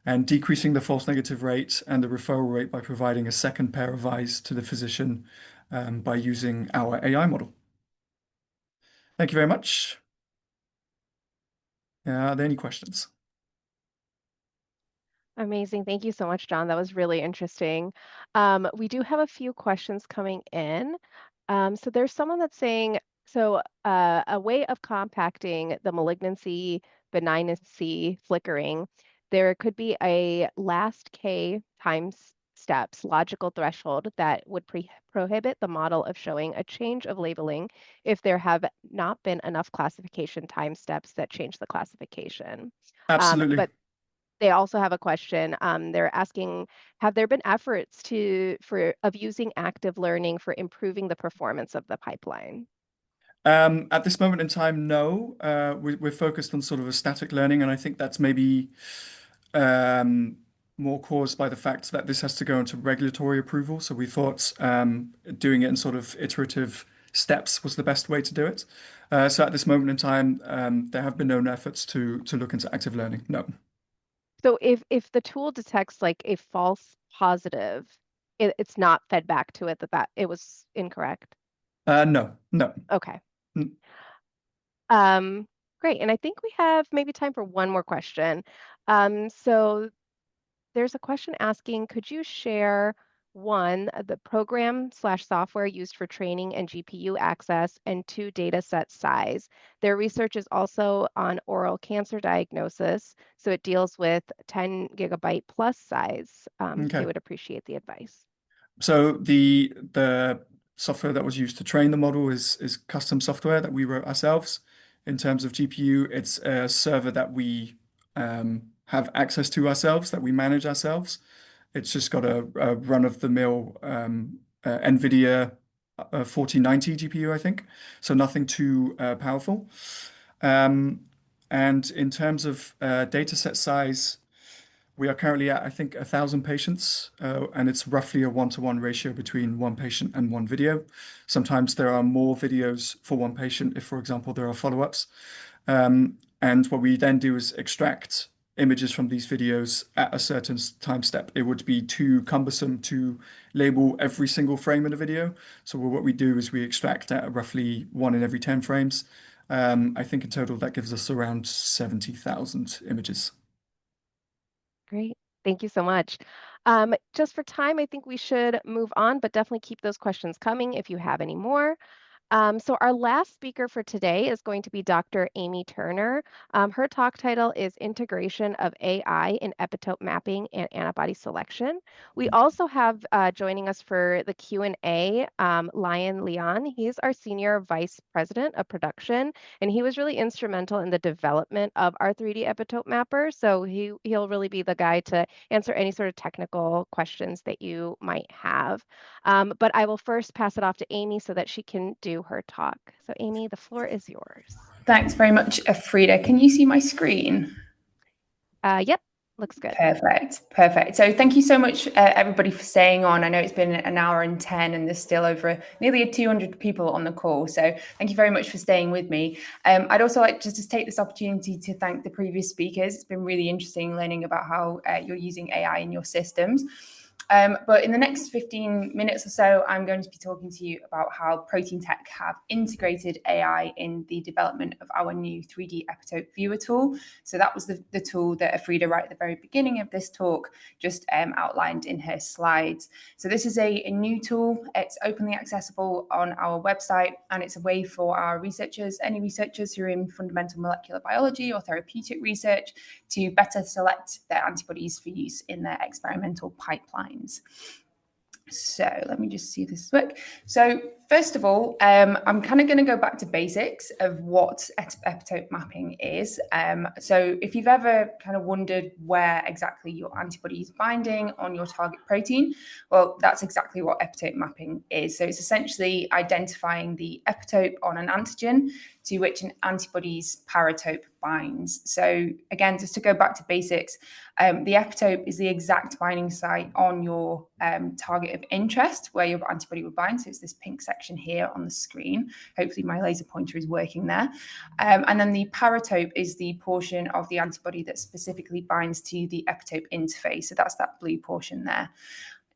And decreasing the false negative rate and the referral rate by providing a second pair of eyes to the physician by using our AI model. Thank you very much. Are there any questions? Amazing. Thank you so much, John. That was really interesting. We do have a few questions coming in. So there's someone that's saying, a way of compacting the malignancy, benignancy, flickering, there could be a last K times steps logical threshold that would prohibit the model of showing a change of labeling if there have not been enough classification time steps that change the classification. Absolutely. But they also have a question. They're asking, have there been efforts of using active learning for improving the performance of the pipeline? At this moment in time, no. We're focused on sort of a static learning, and I think that's maybe more caused by the fact that this has to go into regulatory approval. So we thought doing it in sort of iterative steps was the best way to do it. So at this moment in time, there have been no efforts to look into active learning. No. So if the tool detects like a false positive, it's not fed back to it that it was incorrect. No. Okay. Mm. Great. And I think we have maybe time for one more question. So there's a question asking, could you share one, the program/software used for training and GPU access, and two, data set size? Their research is also on oral cancer diagnosis, so it deals with 10 gigabyte plus size. They Okay. would appreciate the advice. So the software that was used to train the model is custom software that we wrote ourselves. In terms of GPU, it's a server that we have access to ourselves, that we manage ourselves. It's just got a run-of-the-mill NVIDIA 4090 GPU, I think. So nothing too powerful. And in terms of data set size, we are currently at, I think, 1,000 patients, and it's roughly a 1-to-1 ratio between one patient and one video. Sometimes there are more videos for one patient if, for example, there are follow-ups. And what we then do is extract images from these videos at a certain time step. It would be too cumbersome to label every single frame in a video. So what we do is we extract at roughly 1 in every 10 frames. I think in total that gives us around 70,000 images. Great. Thank you so much. Just for time, I think we should move on, but definitely keep those questions coming if you have any more. So our last speaker for today is going to be Dr. Amy Turner. Her talk title is Integration of AI in Epitope Mapping and Antibody Selection. We also have joining us for the Q&A, Lion Leon. He's our Senior Vice President of Production, and he was really instrumental in the development of our 3D epitope mapper. So he'll really be the guy to answer any sort of technical questions that you might have. But I will first pass it off to Amy so that she can do her talk. So Amy, the floor is yours. Thanks very much, Frida. Can you see my screen? Yep, looks good. Perfect. So thank you so much, everybody, for staying on. I know it's been an hour and 10 and there's still over nearly 200 people on the call. So thank you very much for staying with me. I'd also like just to take this opportunity to thank the previous speakers. It's been really interesting learning about how you're using AI in your systems. But in the next 15 minutes or so, I'm going to be talking to you about how Protein Tech have integrated AI in the development of our new 3D epitope viewer tool. So that was the tool that Frida, right at the very beginning of this talk, just outlined in her slides. So this is a new tool. It's openly accessible on our website, and it's a way for our researchers, any researchers who are in fundamental molecular biology or therapeutic research, to better select their antibodies for use in their experimental pipeline. So let me just see this work. So first of all, I'm kind of going to go back to basics of what epitope mapping is. So if you've ever kind of wondered where exactly your antibody is binding on your target protein, well, that's exactly what epitope mapping is. So it's essentially identifying the epitope on an antigen to which an antibody's paratope binds. So again, just to go back to basics, the epitope is the exact binding site on your target of interest where your antibody would bind. So it's this pink section here on the screen. Hopefully my laser pointer is working there. And then the paratope is the portion of the antibody that specifically binds to the epitope interface. So that's that blue portion there.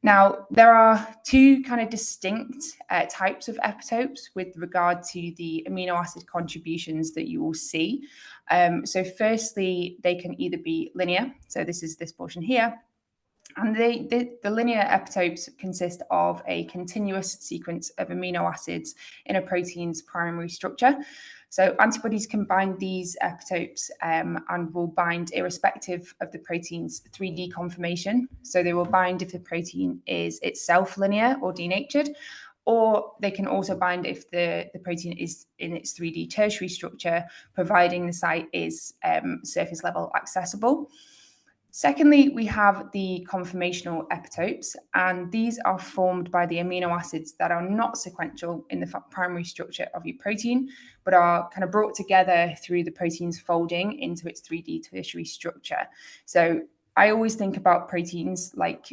Now, there are two kind of distinct types of epitopes with regard to the amino acid contributions that you will see. So firstly, they can either be linear. So this is this portion here. And the linear epitopes consist of a continuous sequence of amino acids in a protein's primary structure. So antibodies can bind these epitopes and will bind irrespective of the protein's 3D conformation. So they will bind if the protein is itself linear or denatured, or they can also bind if the protein is in its 3D tertiary structure, providing the site is surface level accessible. Secondly, we have the conformational epitopes, and these are formed by the amino acids that are not sequential in the primary structure of your protein, but are kind of brought together through the protein's folding into its 3D tertiary structure. So I always think about proteins like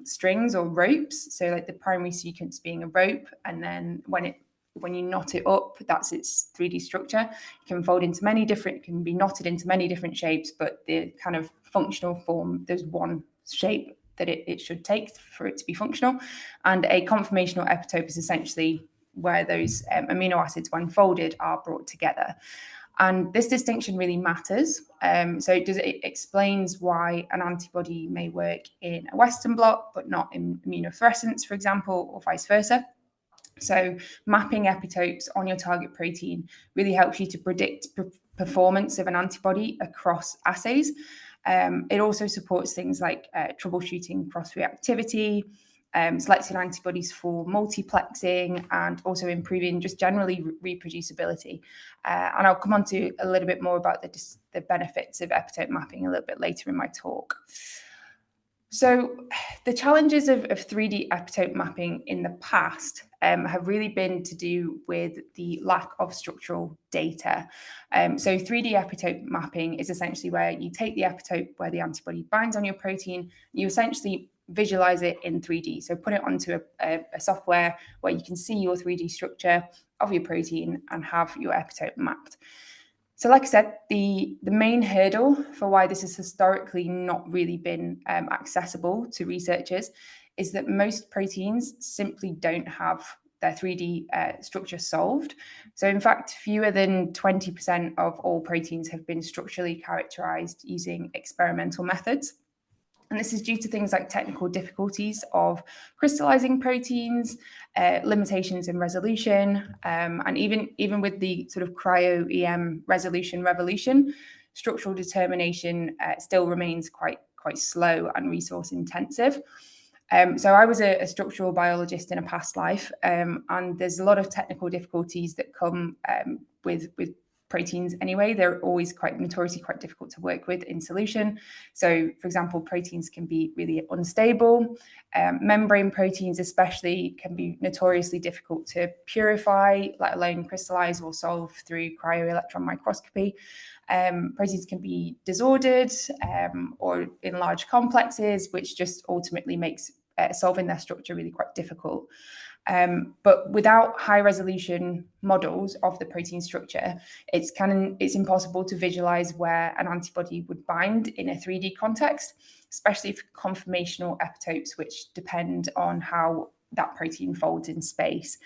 strings or ropes. So like the primary sequence being a rope, and then when you knot it up, that's its 3D structure. It can fold into can be knotted into many different shapes, but the kind of functional form, there's one shape that it should take for it to be functional. And a conformational epitope is essentially where those amino acids, when folded, are brought together. And this distinction really matters. So it explains why an antibody may work in a Western blot, but not in immunofluorescence, for example, or vice versa. So mapping epitopes on your target protein really helps you to predict performance of an antibody across assays. It also supports things like troubleshooting cross-reactivity, selecting antibodies for multiplexing, and also improving just generally reproducibility. And I'll come on to a little bit more about the benefits of epitope mapping a little bit later in my talk. So the challenges of 3D epitope mapping in the past have really been to do with the lack of structural data. So 3D epitope mapping is essentially where you take the epitope where the antibody binds on your protein, you essentially visualize it in 3D. So put it onto a software where you can see your 3D structure of your protein and have your epitope mapped. So like I said, the main hurdle for why this has historically not really been accessible to researchers is that most proteins simply don't have their 3D structure solved. So in fact, fewer than 20% of all proteins have been structurally characterized using experimental methods. And this is due to things like technical difficulties of crystallizing proteins, limitations in resolution, and even with the sort of cryo-EM resolution revolution, structural determination still remains quite slow and resource intensive. So I was a structural biologist in a past life, and there's a lot of technical difficulties that come with proteins anyway. They're always notoriously quite difficult to work with in solution. So, for example, proteins can be really unstable. Membrane proteins especially can be notoriously difficult to purify, let alone crystallize or solve through cryo-electron microscopy. Proteins can be disordered or in large complexes, which just ultimately makes solving their structure really quite difficult. But without high resolution models of the protein structure, it's impossible to visualize where an antibody would bind in a 3D context, especially for conformational epitopes, which depend on how that protein folds in space.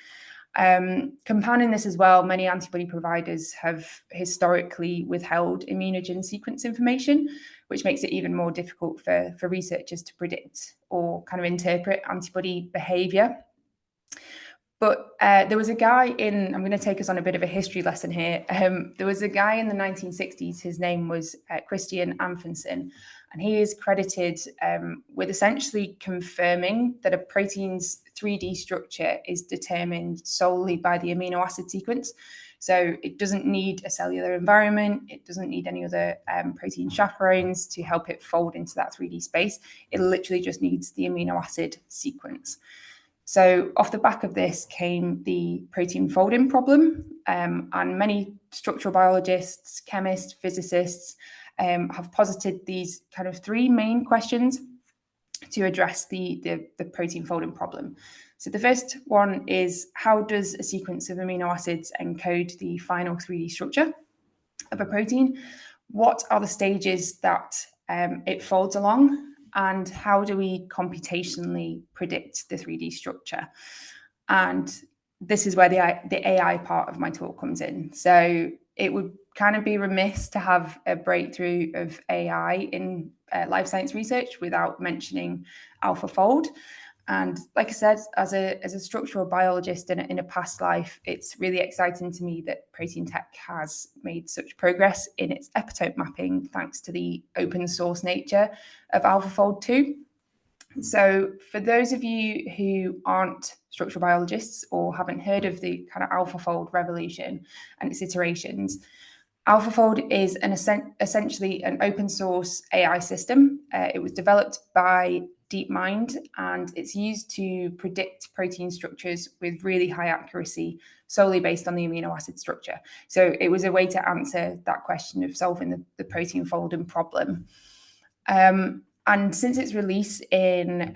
Compounding this as well, many antibody providers have historically withheld immunogen sequence information, which makes it even more difficult for researchers to predict or kind of interpret antibody behavior. But there was a guy I'm going to take us on a bit of a history lesson here. There was a guy in the 1960s, his name was Christian Amundsen, and he is credited with essentially confirming that a protein's 3D structure is determined solely by the amino acid sequence. So it doesn't need a cellular environment. It doesn't need any other protein chaperones to help it fold into that 3D space. It literally just needs the amino acid sequence. So off the back of this came the protein folding problem, and many structural biologists, chemists, physicists have posited these kind of three main questions to address the protein folding problem. So the first one is, how does a sequence of amino acids encode the final 3D structure of a protein? What are the stages that it folds along? And how do we computationally predict the 3D structure? And this is where the AI part of my talk comes in. So it would kind of be remiss to have a breakthrough of AI in life science research without mentioning AlphaFold. And like I said, as a structural biologist in a past life, it's really exciting to me that protein tech has made such progress in its epitope mapping, thanks to the open source nature of AlphaFold 2. So for those of you who aren't structural biologists or haven't heard of the kind of AlphaFold revolution and its iterations, AlphaFold is essentially an open source AI system. It was developed by DeepMind, and it's used to predict protein structures with really high accuracy, solely based on the amino acid structure. So it was a way to answer that question of solving the protein folding problem. And since its release in,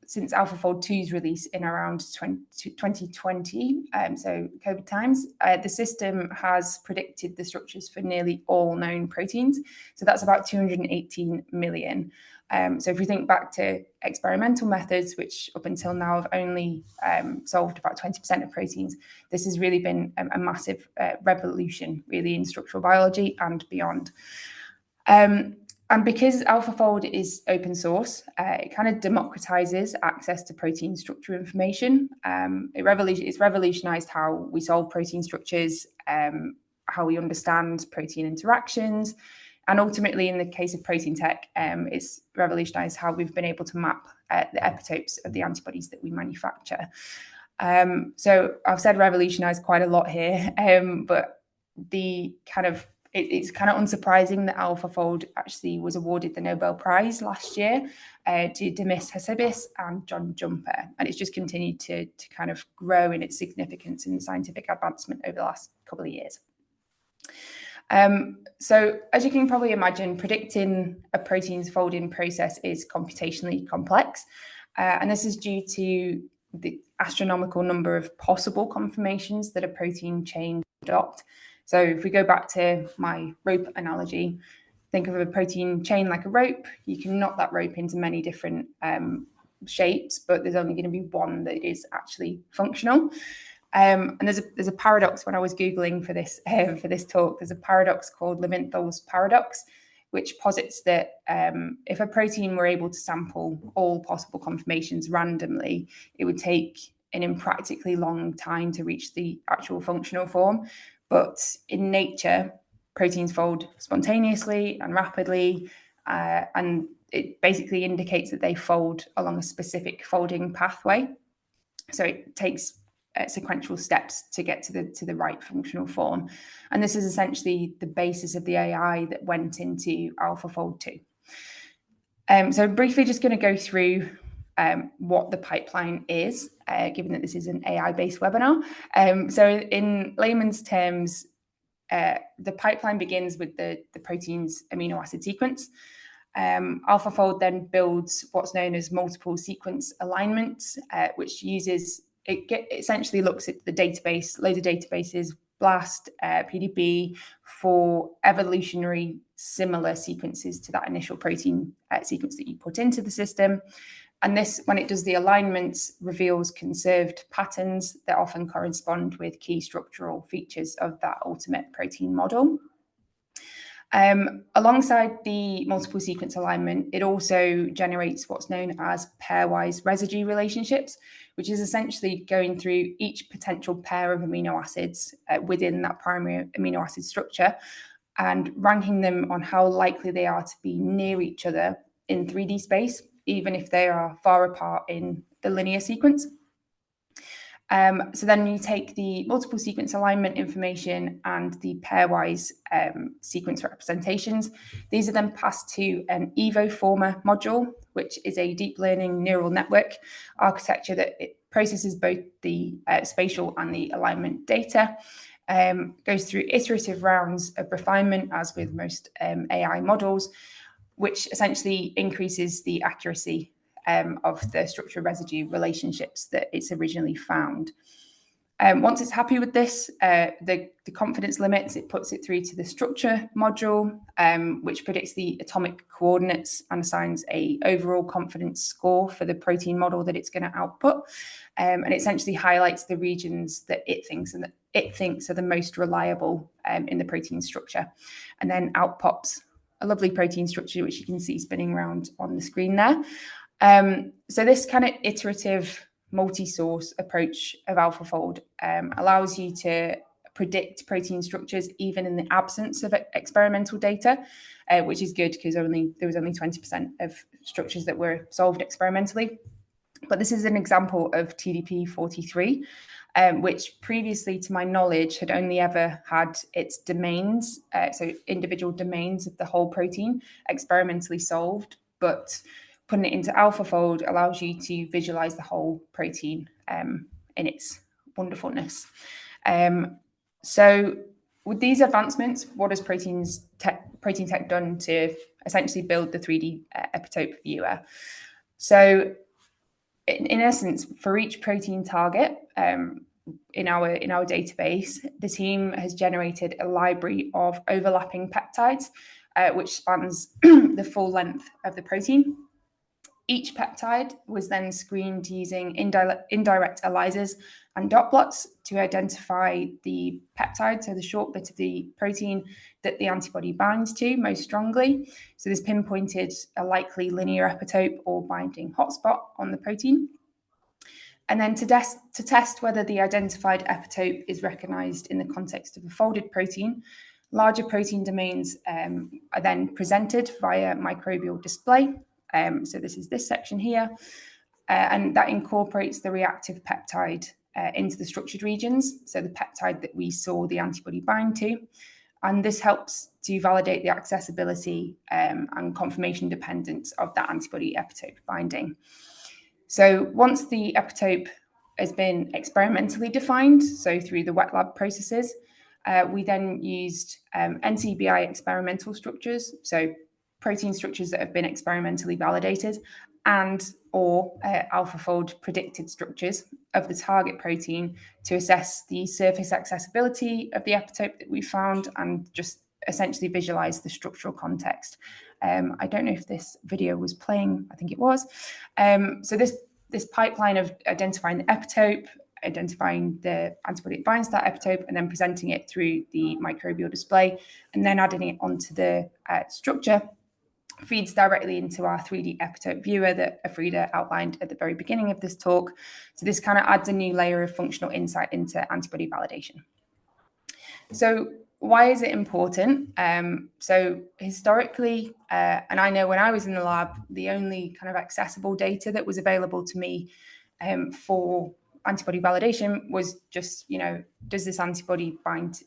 since AlphaFold 2's release in around 2020, so COVID times, the system has predicted the structures for nearly all known proteins. So that's about 218 million. So if we think back to experimental methods, which up until now have only solved about 20% of proteins, this has really been a massive revolution, really, in structural biology and beyond. And because AlphaFold is open source, it kind of democratizes access to protein structure information. It's revolutionized how we solve protein structures, how we understand protein interactions, and ultimately, in the case of protein tech, it's revolutionized how we've been able to map the epitopes of the antibodies that we manufacture. So I've said revolutionized quite a lot here, but it's kind of unsurprising that AlphaFold actually was awarded the Nobel Prize last year to Demis Hassabis and John Jumper, and it's just continued to kind of grow in its significance in scientific advancement over the last couple of years. So as you can probably imagine, predicting a protein's folding process is computationally complex, and this is due to the astronomical number of possible conformations that a protein chain would adopt. So if we go back to my rope analogy, think of a protein chain like a rope. You can knot that rope into many different shapes, but there's only going to be one that is actually functional. And there's a paradox when I was Googling for this talk. There's a paradox called Levinthal's paradox, which posits that if a protein were able to sample all possible conformations randomly, it would take an impractically long time to reach the actual functional form. But in nature, proteins fold spontaneously and rapidly, and it basically indicates that they fold along a specific folding pathway. So it takes sequential steps to get to the right functional form. And this is essentially the basis of the AI that went into AlphaFold 2. So briefly just going to go through what the pipeline is, given that this is an AI-based webinar. So in layman's terms, the pipeline begins with the protein's amino acid sequence. AlphaFold then builds what's known as multiple sequence alignment, which essentially looks at the database, loads of databases, BLAST, PDB, for evolutionary similar sequences to that initial protein sequence that you put into the system. And this, when it does the alignments, reveals conserved patterns that often correspond with key structural features of that ultimate protein model. Alongside the multiple sequence alignment, it also generates what's known as pairwise residue relationships, which is essentially going through each potential pair of amino acids within that primary amino acid structure and ranking them on how likely they are to be near each other in 3D space, even if they are far apart in the linear sequence. So then you take the multiple sequence alignment information and the pairwise sequence representations. These are then passed to an evoformer module, which is a deep learning neural network architecture that it processes both the spatial and the alignment data, goes through iterative rounds of refinement, as with most AI models, which essentially increases the accuracy of the structure residue relationships that it's originally found. Once it's happy with this, the confidence limits, it puts it through to the structure module, which predicts the atomic coordinates and assigns an overall confidence score for the protein model that it's going to output. And it essentially highlights the regions that it thinks are the most reliable in the protein structure. And then out pops a lovely protein structure, which you can see spinning around on the screen there. So this kind of iterative multi-source approach of AlphaFold allows you to predict protein structures even in the absence of experimental data, which is good because there was only 20% of structures that were solved experimentally. But this is an example of TDP43, which previously, to my knowledge, had only ever had its domains, so individual domains of the whole protein, experimentally solved. But putting it into AlphaFold allows you to visualize the whole protein in its wonderfulness. So with these advancements, what has protein tech done to essentially build the 3D epitope viewer? So in essence, for each protein target in our database, the team has generated a library of overlapping peptides, which spans the full length of the protein. Each peptide was then screened using indirect ELISAs and dot plots to identify the peptide, so the short bit of the protein that the antibody binds to most strongly. So this pinpointed a likely linear epitope or binding hotspot on the protein. And then to test whether the identified epitope is recognized in the context of a folded protein, larger protein domains are then presented via microbial display. So this is this section here, and that incorporates the reactive peptide into the structured regions, so the peptide that we saw the antibody bind to. And this helps to validate the accessibility and conformation dependence of that antibody epitope binding. So once the epitope has been experimentally defined, so through the wet lab processes, we then used NCBI experimental structures, so protein structures that have been experimentally validated, and or AlphaFold predicted structures of the target protein to assess the surface accessibility of the epitope that we found and just essentially visualize the structural context. I don't know if this video was playing, I think it was. So this pipeline of identifying the epitope, identifying the antibody that binds to that epitope, and then presenting it through the microbial display, and then adding it onto the structure, feeds directly into our 3D epitope viewer that Afrida outlined at the very beginning of this talk. So this kind of adds a new layer of functional insight into antibody validation. So why is it important? So historically, and I know when I was in the lab, the only kind of accessible data that was available to me for antibody validation was just, does this antibody bind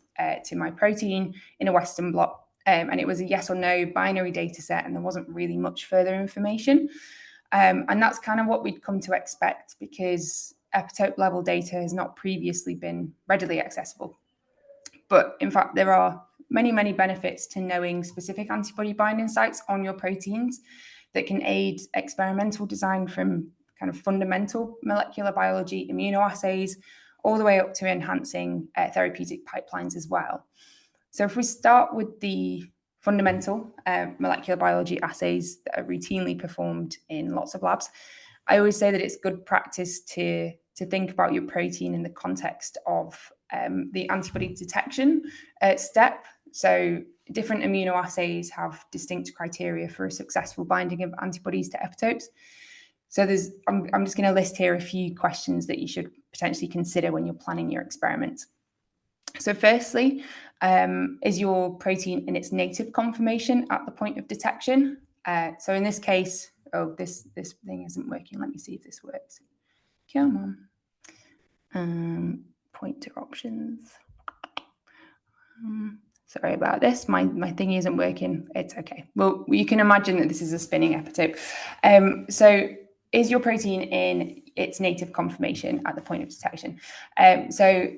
to my protein in a Western blot? And it was a yes or no binary data set, and there wasn't really much further information. And that's kind of what we'd come to expect, because epitope level data has not previously been readily accessible. But in fact, there are many, many benefits to knowing specific antibody binding sites on your proteins that can aid experimental design, from kind of fundamental molecular biology, immunoassays, all the way up to enhancing therapeutic pipelines as well. So if we start with the fundamental molecular biology assays that are routinely performed in lots of labs, I always say that it's good practice to think about your protein in the context of the antibody detection step. So different immunoassays have distinct criteria for a successful binding of antibodies to epitopes. So I'm just going to list here a few questions that you should potentially consider when you're planning your experiment. So firstly, is your protein in its native conformation at the point of detection? So in this case, this thing isn't working. Let me see if this works. Come on. Pointer options. Sorry about this. My thingy isn't working. It's okay. Well, you can imagine that this is a spinning epitope. So is your protein in its native conformation at the point of detection? So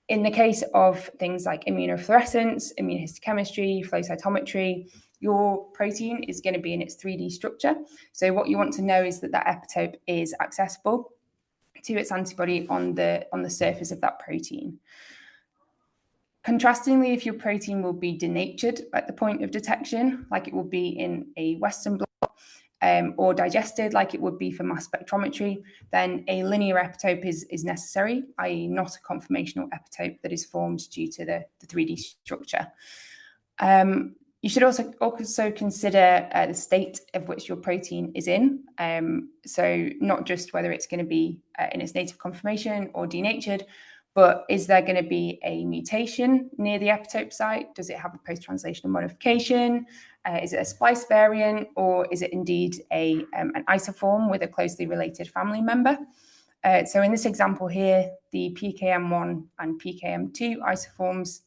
in the case of things like immunofluorescence, immunohistochemistry, flow cytometry, your protein is going to be in its 3D structure. So what you want to know is that epitope is accessible to its antibody on the surface of that protein. Contrastingly, if your protein will be denatured at the point of detection, like it will be in a Western blot, or digested like it would be for mass spectrometry, then a linear epitope is necessary, i.e. not a conformational epitope that is formed due to the 3D structure. You should also consider the state of which your protein is in. So not just whether it's going to be in its native conformation or denatured, but is there going to be a mutation near the epitope site? Does it have a post-translational modification? Is it a splice variant, or is it indeed an isoform with a closely related family member? So in this example here, the PKM1 and PKM2 isoforms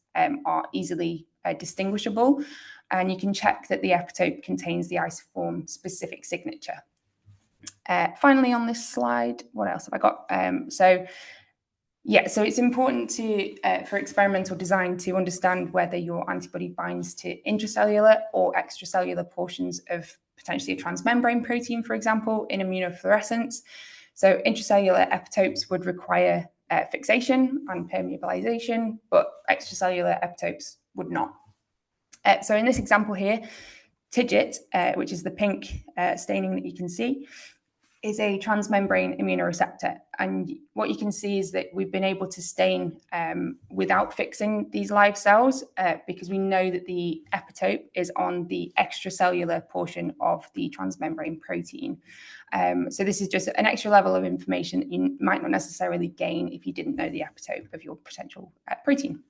are easily distinguishable, and you can check that the epitope contains the isoform specific signature. Finally, on this slide, what else have I got? So Yeah, so it's important for experimental design to understand whether your antibody binds to intracellular or extracellular portions of potentially a transmembrane protein, for example, in immunofluorescence. So intracellular epitopes would require fixation and permeabilization, but extracellular epitopes would not. So in this example here, TIGIT, which is the pink staining that you can see, is a transmembrane immunoreceptor. And what you can see is that we've been able to stain without fixing these live cells because we know that the epitope is on the extracellular portion of the transmembrane protein. So this is just an extra level of information that you might not necessarily gain if you didn't know the epitope of your potential protein.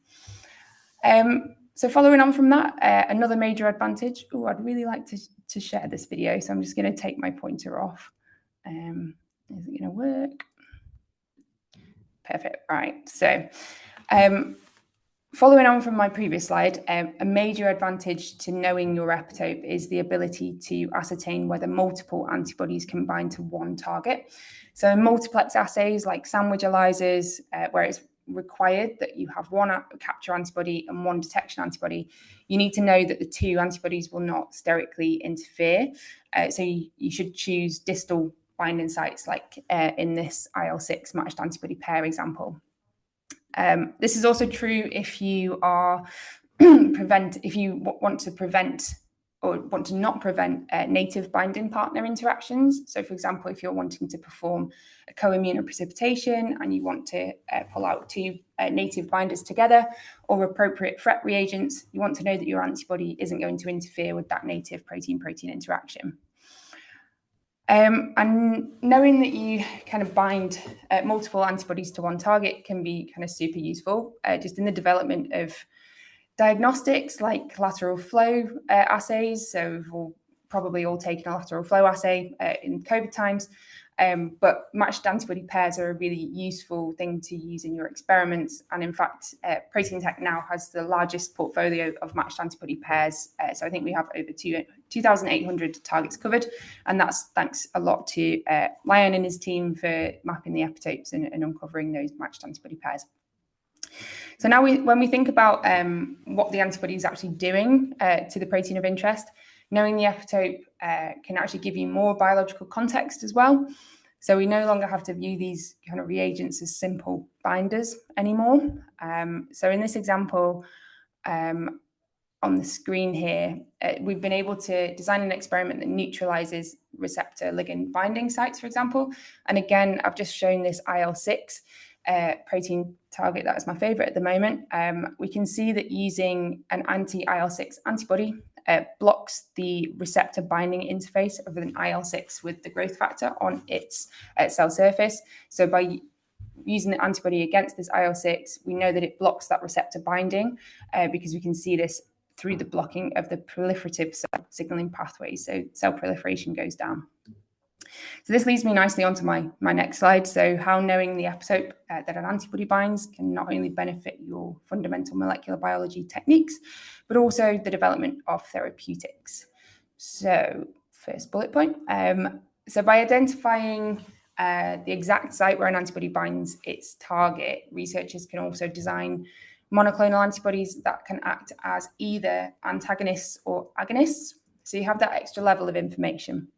So following on from that, another major advantage. Oh, I'd really like to share this video, so I'm just going to take my pointer off. Is it going to work? Perfect. Right. So following on from my previous slide, a major advantage to knowing your epitope is the ability to ascertain whether multiple antibodies can bind to one target. So in multiplex assays like sandwich ELISAs, where it's required that you have one capture antibody and one detection antibody, you need to know that the two antibodies will not sterically interfere. So you should choose distal binding sites like in this IL-6 matched antibody pair example. This is also true if you are if you want to prevent or want to not prevent native binding partner interactions. So for example, if you're wanting to perform a co-immunoprecipitation and you want to pull out two native binders together or appropriate FRET reagents, you want to know that your antibody isn't going to interfere with that native protein-protein interaction. And knowing that you kind of bind multiple antibodies to one target can be kind of super useful just in the development of diagnostics like lateral flow assays. So we've probably all taken a lateral flow assay in COVID times, but matched antibody pairs are a really useful thing to use in your experiments. And in fact, Protein Tech now has the largest portfolio of matched antibody pairs. So I think we have over 2,800 targets covered. And that's thanks a lot to Lion and his team for mapping the epitopes and uncovering those matched antibody pairs. So now when we think about what the antibody is actually doing to the protein of interest, knowing the epitope can actually give you more biological context as well. So we no longer have to view these kind of reagents as simple binders anymore. So in this example on the screen here, we've been able to design an experiment that neutralizes receptor ligand binding sites, for example. And again, I've just shown this IL-6 protein target that is my favorite at the moment. We can see that using an anti-IL-6 antibody blocks the receptor binding interface of an IL-6 with the growth factor on its cell surface. So by using the antibody against this IL-6, we know that it blocks that receptor binding because we can see this through the blocking of the proliferative cell signaling pathways. So cell proliferation goes down. So this leads me nicely onto my next slide. So how knowing the epitope that an antibody binds can not only benefit your fundamental molecular biology techniques, but also the development of therapeutics. So first bullet point. So by identifying the exact site where an antibody binds its target, researchers can also design monoclonal antibodies that can act as either antagonists or agonists. So you have that extra level of information.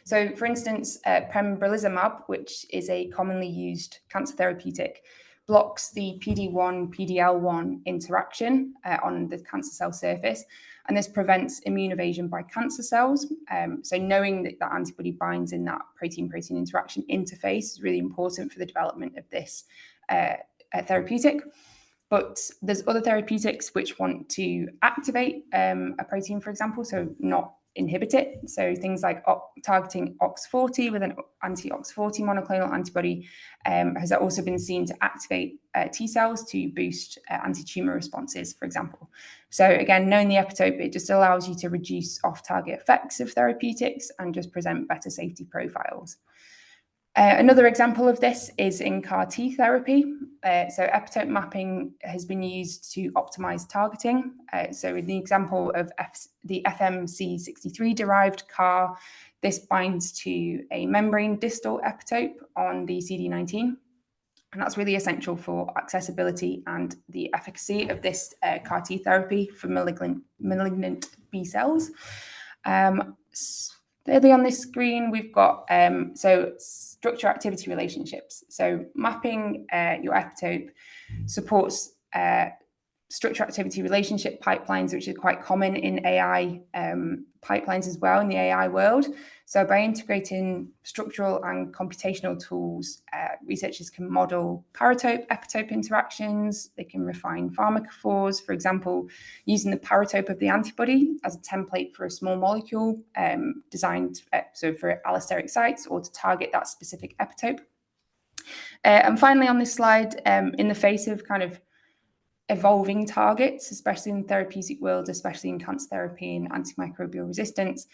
So, for instance, pembrolizumab, which is a commonly used cancer therapeutic, blocks the PD-1, PD-L1 interaction on the cancer cell surface, and this prevents immune evasion by cancer cells. So knowing that that antibody binds in that protein-protein interaction interface is really important for the development of this therapeutic. But there's other therapeutics which want to activate a protein, for example, so not inhibit it. So things like targeting OX40 with an anti-OX40 monoclonal antibody has also been seen to activate T cells to boost anti-tumor responses, for example. So again, knowing the epitope, it just allows you to reduce off-target effects of therapeutics and just present better safety profiles. Another example of this is in CAR T therapy. So epitope mapping has been used to optimize targeting. So in the example of the FMC63 derived CAR, this binds to a membrane distal epitope on the CD19. And that's really essential for accessibility and the efficacy of this CAR T therapy for malignant B cells. Thirdly, on this screen, we've got so structure activity relationships. So mapping your epitope supports structure activity relationship pipelines, which are quite common in AI pipelines as well in the AI world. So by integrating structural and computational tools, researchers can model paratope-epitope interactions. They can refine pharmacophores, for example, using the paratope of the antibody as a template for a small molecule designed so for allosteric sites or to target that specific epitope. And finally, on this slide, in the face of kind of evolving targets, especially in the therapeutic world, especially in cancer therapy and antimicrobial resistance,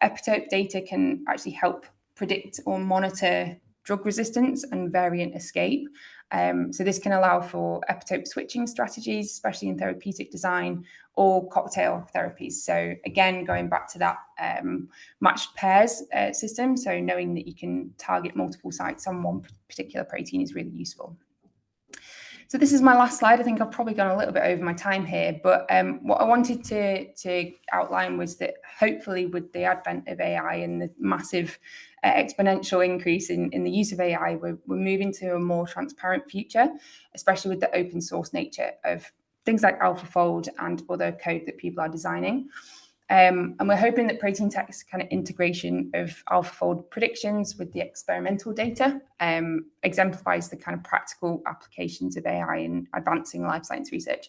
epitope data can actually help predict or monitor drug resistance and variant escape. So this can allow for epitope switching strategies, especially in therapeutic design or cocktail therapies. So again, going back to that matched pairs system, so knowing that you can target multiple sites on one particular protein is really useful. So this is my last slide. I think I've probably gone a little bit over my time here, but what I wanted to outline was that hopefully with the advent of AI and the massive exponential increase in the use of AI, we're moving to a more transparent future, especially with the open source nature of things like AlphaFold and other code that people are designing. And we're hoping that Protein Tech's kind of integration of AlphaFold predictions with the experimental data exemplifies the kind of practical applications of AI in advancing life science research.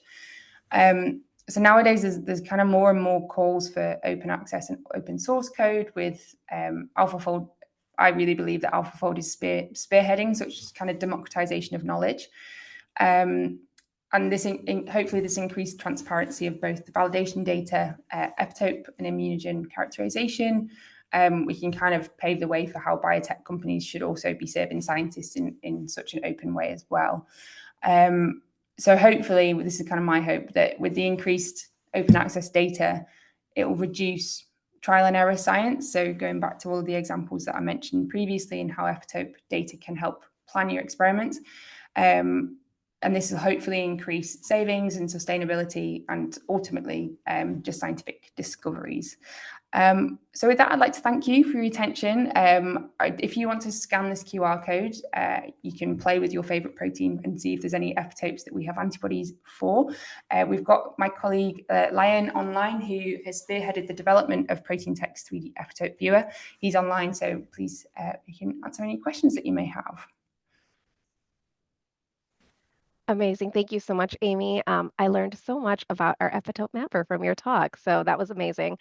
So nowadays, there's kind of more and more calls for open access and open source code with AlphaFold. I really believe that AlphaFold is spearheading such kind of democratization of knowledge. And this, hopefully, this increased transparency of both the validation data, epitope and immunogen characterization, we can kind of pave the way for how biotech companies should also be serving scientists in such an open way as well. So hopefully, this is kind of my hope that with the increased open access data, it will reduce trial and error science. So going back to all of the examples that I mentioned previously and how epitope data can help plan your experiments. And this will hopefully increase savings and sustainability and ultimately just scientific discoveries. So with that, I'd like to thank you for your attention. If you want to scan this QR code, you can play with your favorite protein and see if there's any epitopes that we have antibodies for. We've got my colleague Layla online, who has spearheaded the development of Protein Tech's 3D epitope viewer. He's online, so please you can answer any questions that you may have. Amazing. Thank you so much, Amy. I learned so much about our epitope mapper from your talk, so that was amazing.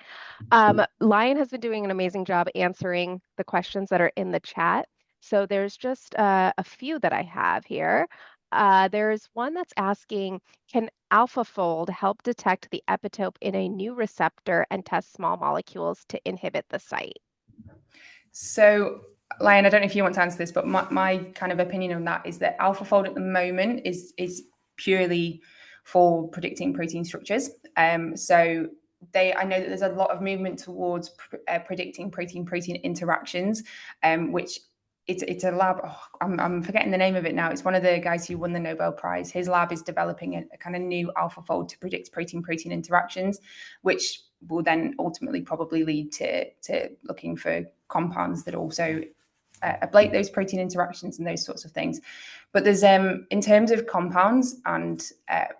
Lion has been doing an amazing job answering the questions that are in the chat. So there's just a few that I have here. There's one that's asking, can AlphaFold help detect the epitope in a new receptor and test small molecules to inhibit the site? So, Lion, I don't know if you want to answer this, but my kind of opinion on that is that AlphaFold at the moment is purely for predicting protein structures. So I know that there's a lot of movement towards predicting protein-protein interactions, which it's a lab. Oh, I'm forgetting the name of it now. It's one of the guys who won the Nobel Prize. His lab is developing a kind of new AlphaFold to predict protein-protein interactions, which will then ultimately probably lead to looking for compounds that also ablate those protein interactions and those sorts of things. But there's in terms of compounds and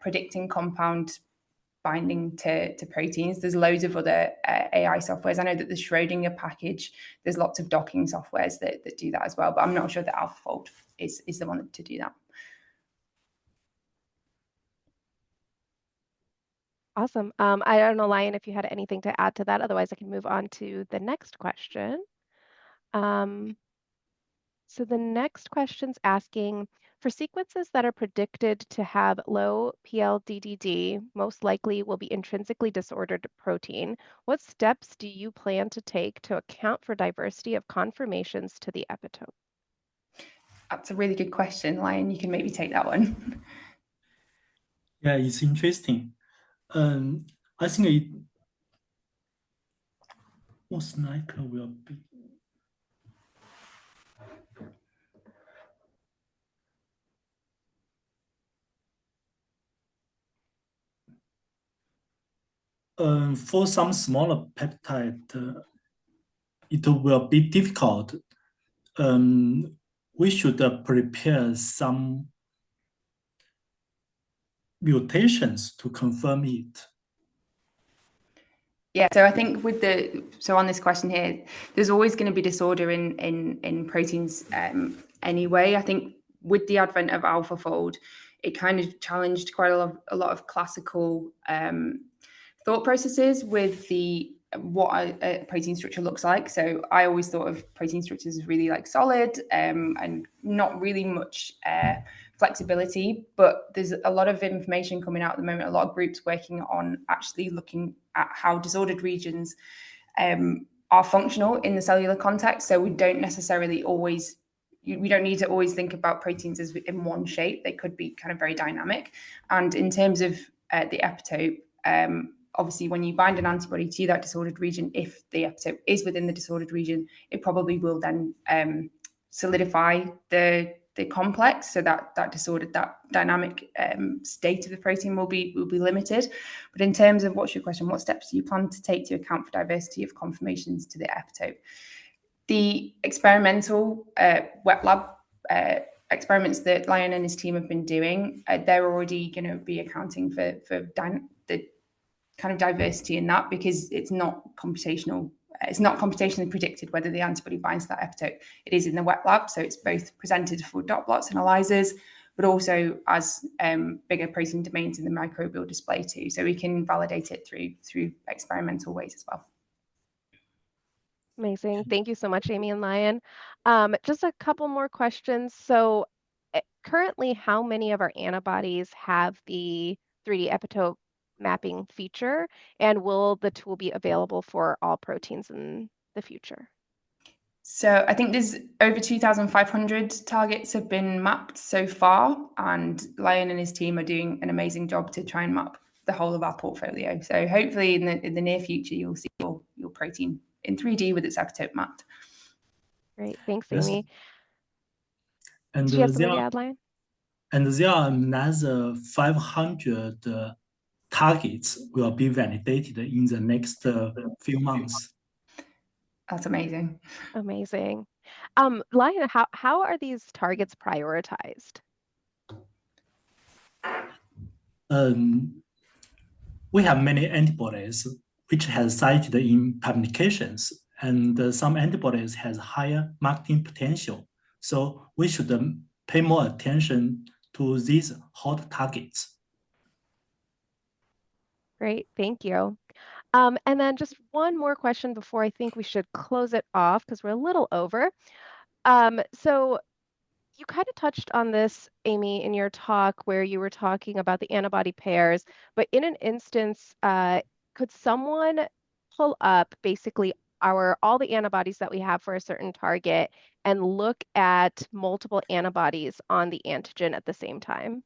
predicting compound binding to proteins, there's loads of other AI softwares. I know that the Schrödinger package, there's lots of docking softwares that do that as well, but I'm not sure that AlphaFold is the one to do that. Awesome. I don't know, Lion, if you had anything to add to that. Otherwise, I can move on to the next question. So the next question's asking, for sequences that are predicted to have low PLDDD, most likely will be intrinsically disordered protein, what steps do you plan to take to account for diversity of conformations to the epitope? That's a really good question, Lion. You can maybe take that one. Yeah, it's interesting. I think it most likely will be. For some smaller peptide, it will be difficult. We should prepare some mutations to confirm it. Yeah, so I think on this question here, there's always going to be disorder in proteins anyway. I think with the advent of AlphaFold, it kind of challenged quite a lot of classical thought processes with what a protein structure looks like. So I always thought of protein structures as really like solid and not really much flexibility, but there's a lot of information coming out at the moment, a lot of groups working on actually looking at how disordered regions are functional in the cellular context. So we don't necessarily always, we don't need to always think about proteins as in one shape. They could be kind of very dynamic. And in terms of the epitope, obviously when you bind an antibody to that disordered region, if the epitope is within the disordered region, it probably will then solidify the complex, so that disordered, that dynamic state of the protein will be limited. But in terms of, what's your question, what steps do you plan to take to account for diversity of conformations to the epitope? The experimental wet lab experiments that Lion and his team have been doing, they're already going to be accounting for the kind of diversity in that, because it's not computational. It's not computationally predicted whether the antibody binds to that epitope. It is in the wet lab, so it's both presented for dot plots and ELISAs, but also as bigger protein domains in the microbial display too. So we can validate it through experimental ways as well. Amazing. Thank you so much, Amy and Lion. Just a couple more questions. So currently, how many of our antibodies have the 3D epitope mapping feature, and will the tool be available for all proteins in the future? So I think there's over 2,500 targets have been mapped so far, and Lion and his team are doing an amazing job to try and map the whole of our portfolio. So hopefully in the near future, you'll see your protein in 3D with its epitope mapped. Great. Thanks, Yes. Amy. And Did you have something to add, Lion? And there are another 500 targets will be validated in the next few months. That's amazing. Amazing. Lion, how are these targets prioritized? We have many antibodies which has cited in publications, and some antibodies has higher marketing potential. So we should pay more attention to these hot targets. Great, thank you. And then just one more question before I think we should close it off, because we're a little over. So you kind of touched on this, Amy, in your talk where you were talking about the antibody pairs, but in an instance, could someone pull up basically all the antibodies that we have for a certain target and look at multiple antibodies on the antigen at the same time?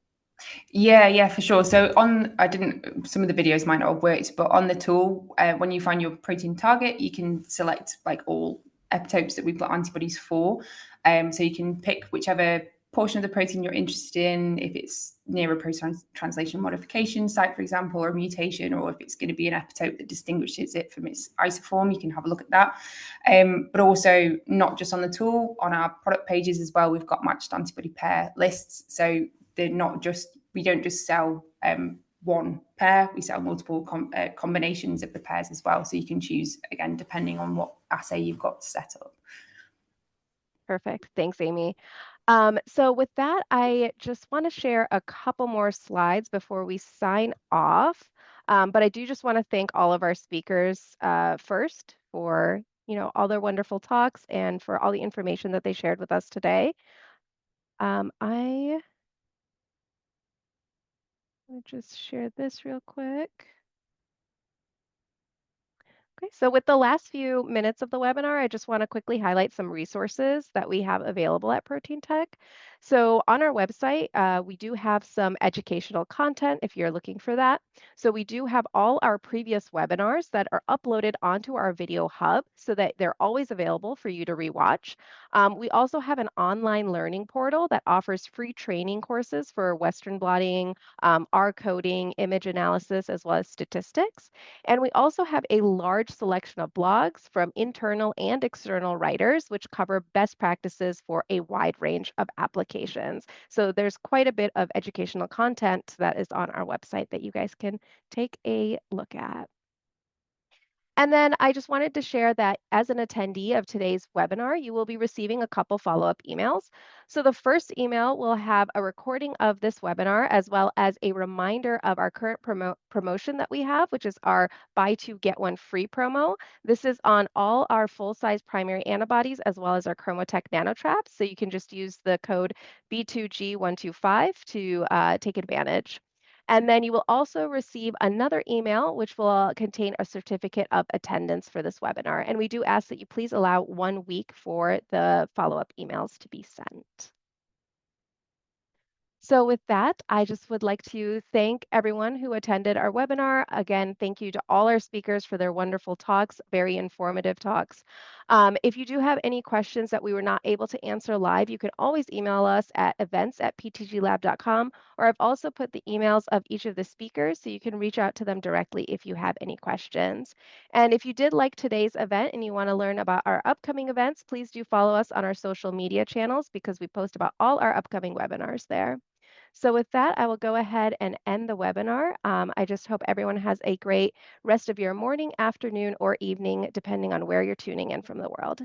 Yeah, for sure. So some of the videos might not have worked, but on the tool, when you find your protein target, you can select like all epitopes that we've got antibodies for. So you can pick whichever portion of the protein you're interested in, if it's near a protein translation modification site, for example, or a mutation, or if it's going to be an epitope that distinguishes it from its isoform, you can have a look at that. But also not just on the tool, on our product pages as well, we've got matched antibody pair lists. So they're not just, we don't just sell one pair, we sell multiple combinations of the pairs as well. So you can choose, again, depending on what assay you've got set up. Perfect. Thanks, Amy. So with that, I just want to share a couple more slides before we sign off. But I do just want to thank all of our speakers first for all their wonderful talks and for all the information that they shared with us today. I will just share this real quick. Okay, so with the last few minutes of the webinar, I just want to quickly highlight some resources that we have available at Protein Tech. So on our website, we do have some educational content if you're looking for that. So we do have all our previous webinars that are uploaded onto our video hub so that they're always available for you to rewatch. We also have an online learning portal that offers free training courses for Western blotting, R coding, image analysis, as well as statistics. And we also have a large selection of blogs from internal and external writers, which cover best practices for a wide range of applications. So there's quite a bit of educational content that is on our website that you guys can take a look at. And then I just wanted to share that as an attendee of today's webinar, you will be receiving a couple follow-up emails. So the first email will have a recording of this webinar as well as a reminder of our current promotion that we have, which is our buy two, get one free promo. This is on all our full-size primary antibodies as well as our Chromotech nanotraps. So you can just use the code B2G125 to take advantage. And then you will also receive another email, which will contain a certificate of attendance for this webinar. And we do ask that you please allow 1 week for the follow-up emails to be sent. So with that, I just would like to thank everyone who attended our webinar. Again, thank you to all our speakers for their wonderful talks, very informative talks. If you do have any questions that we were not able to answer live, you can always email us at events@ptglab.com, or I've also put the emails of each of the speakers so you can reach out to them directly if you have any questions. And if you did like today's event and you want to learn about our upcoming events, please do follow us on our social media channels because we post about all our upcoming webinars there. So with that, I will go ahead and end the webinar. I just hope everyone has a great rest of your morning, afternoon, or evening, depending on where you're tuning in from the world.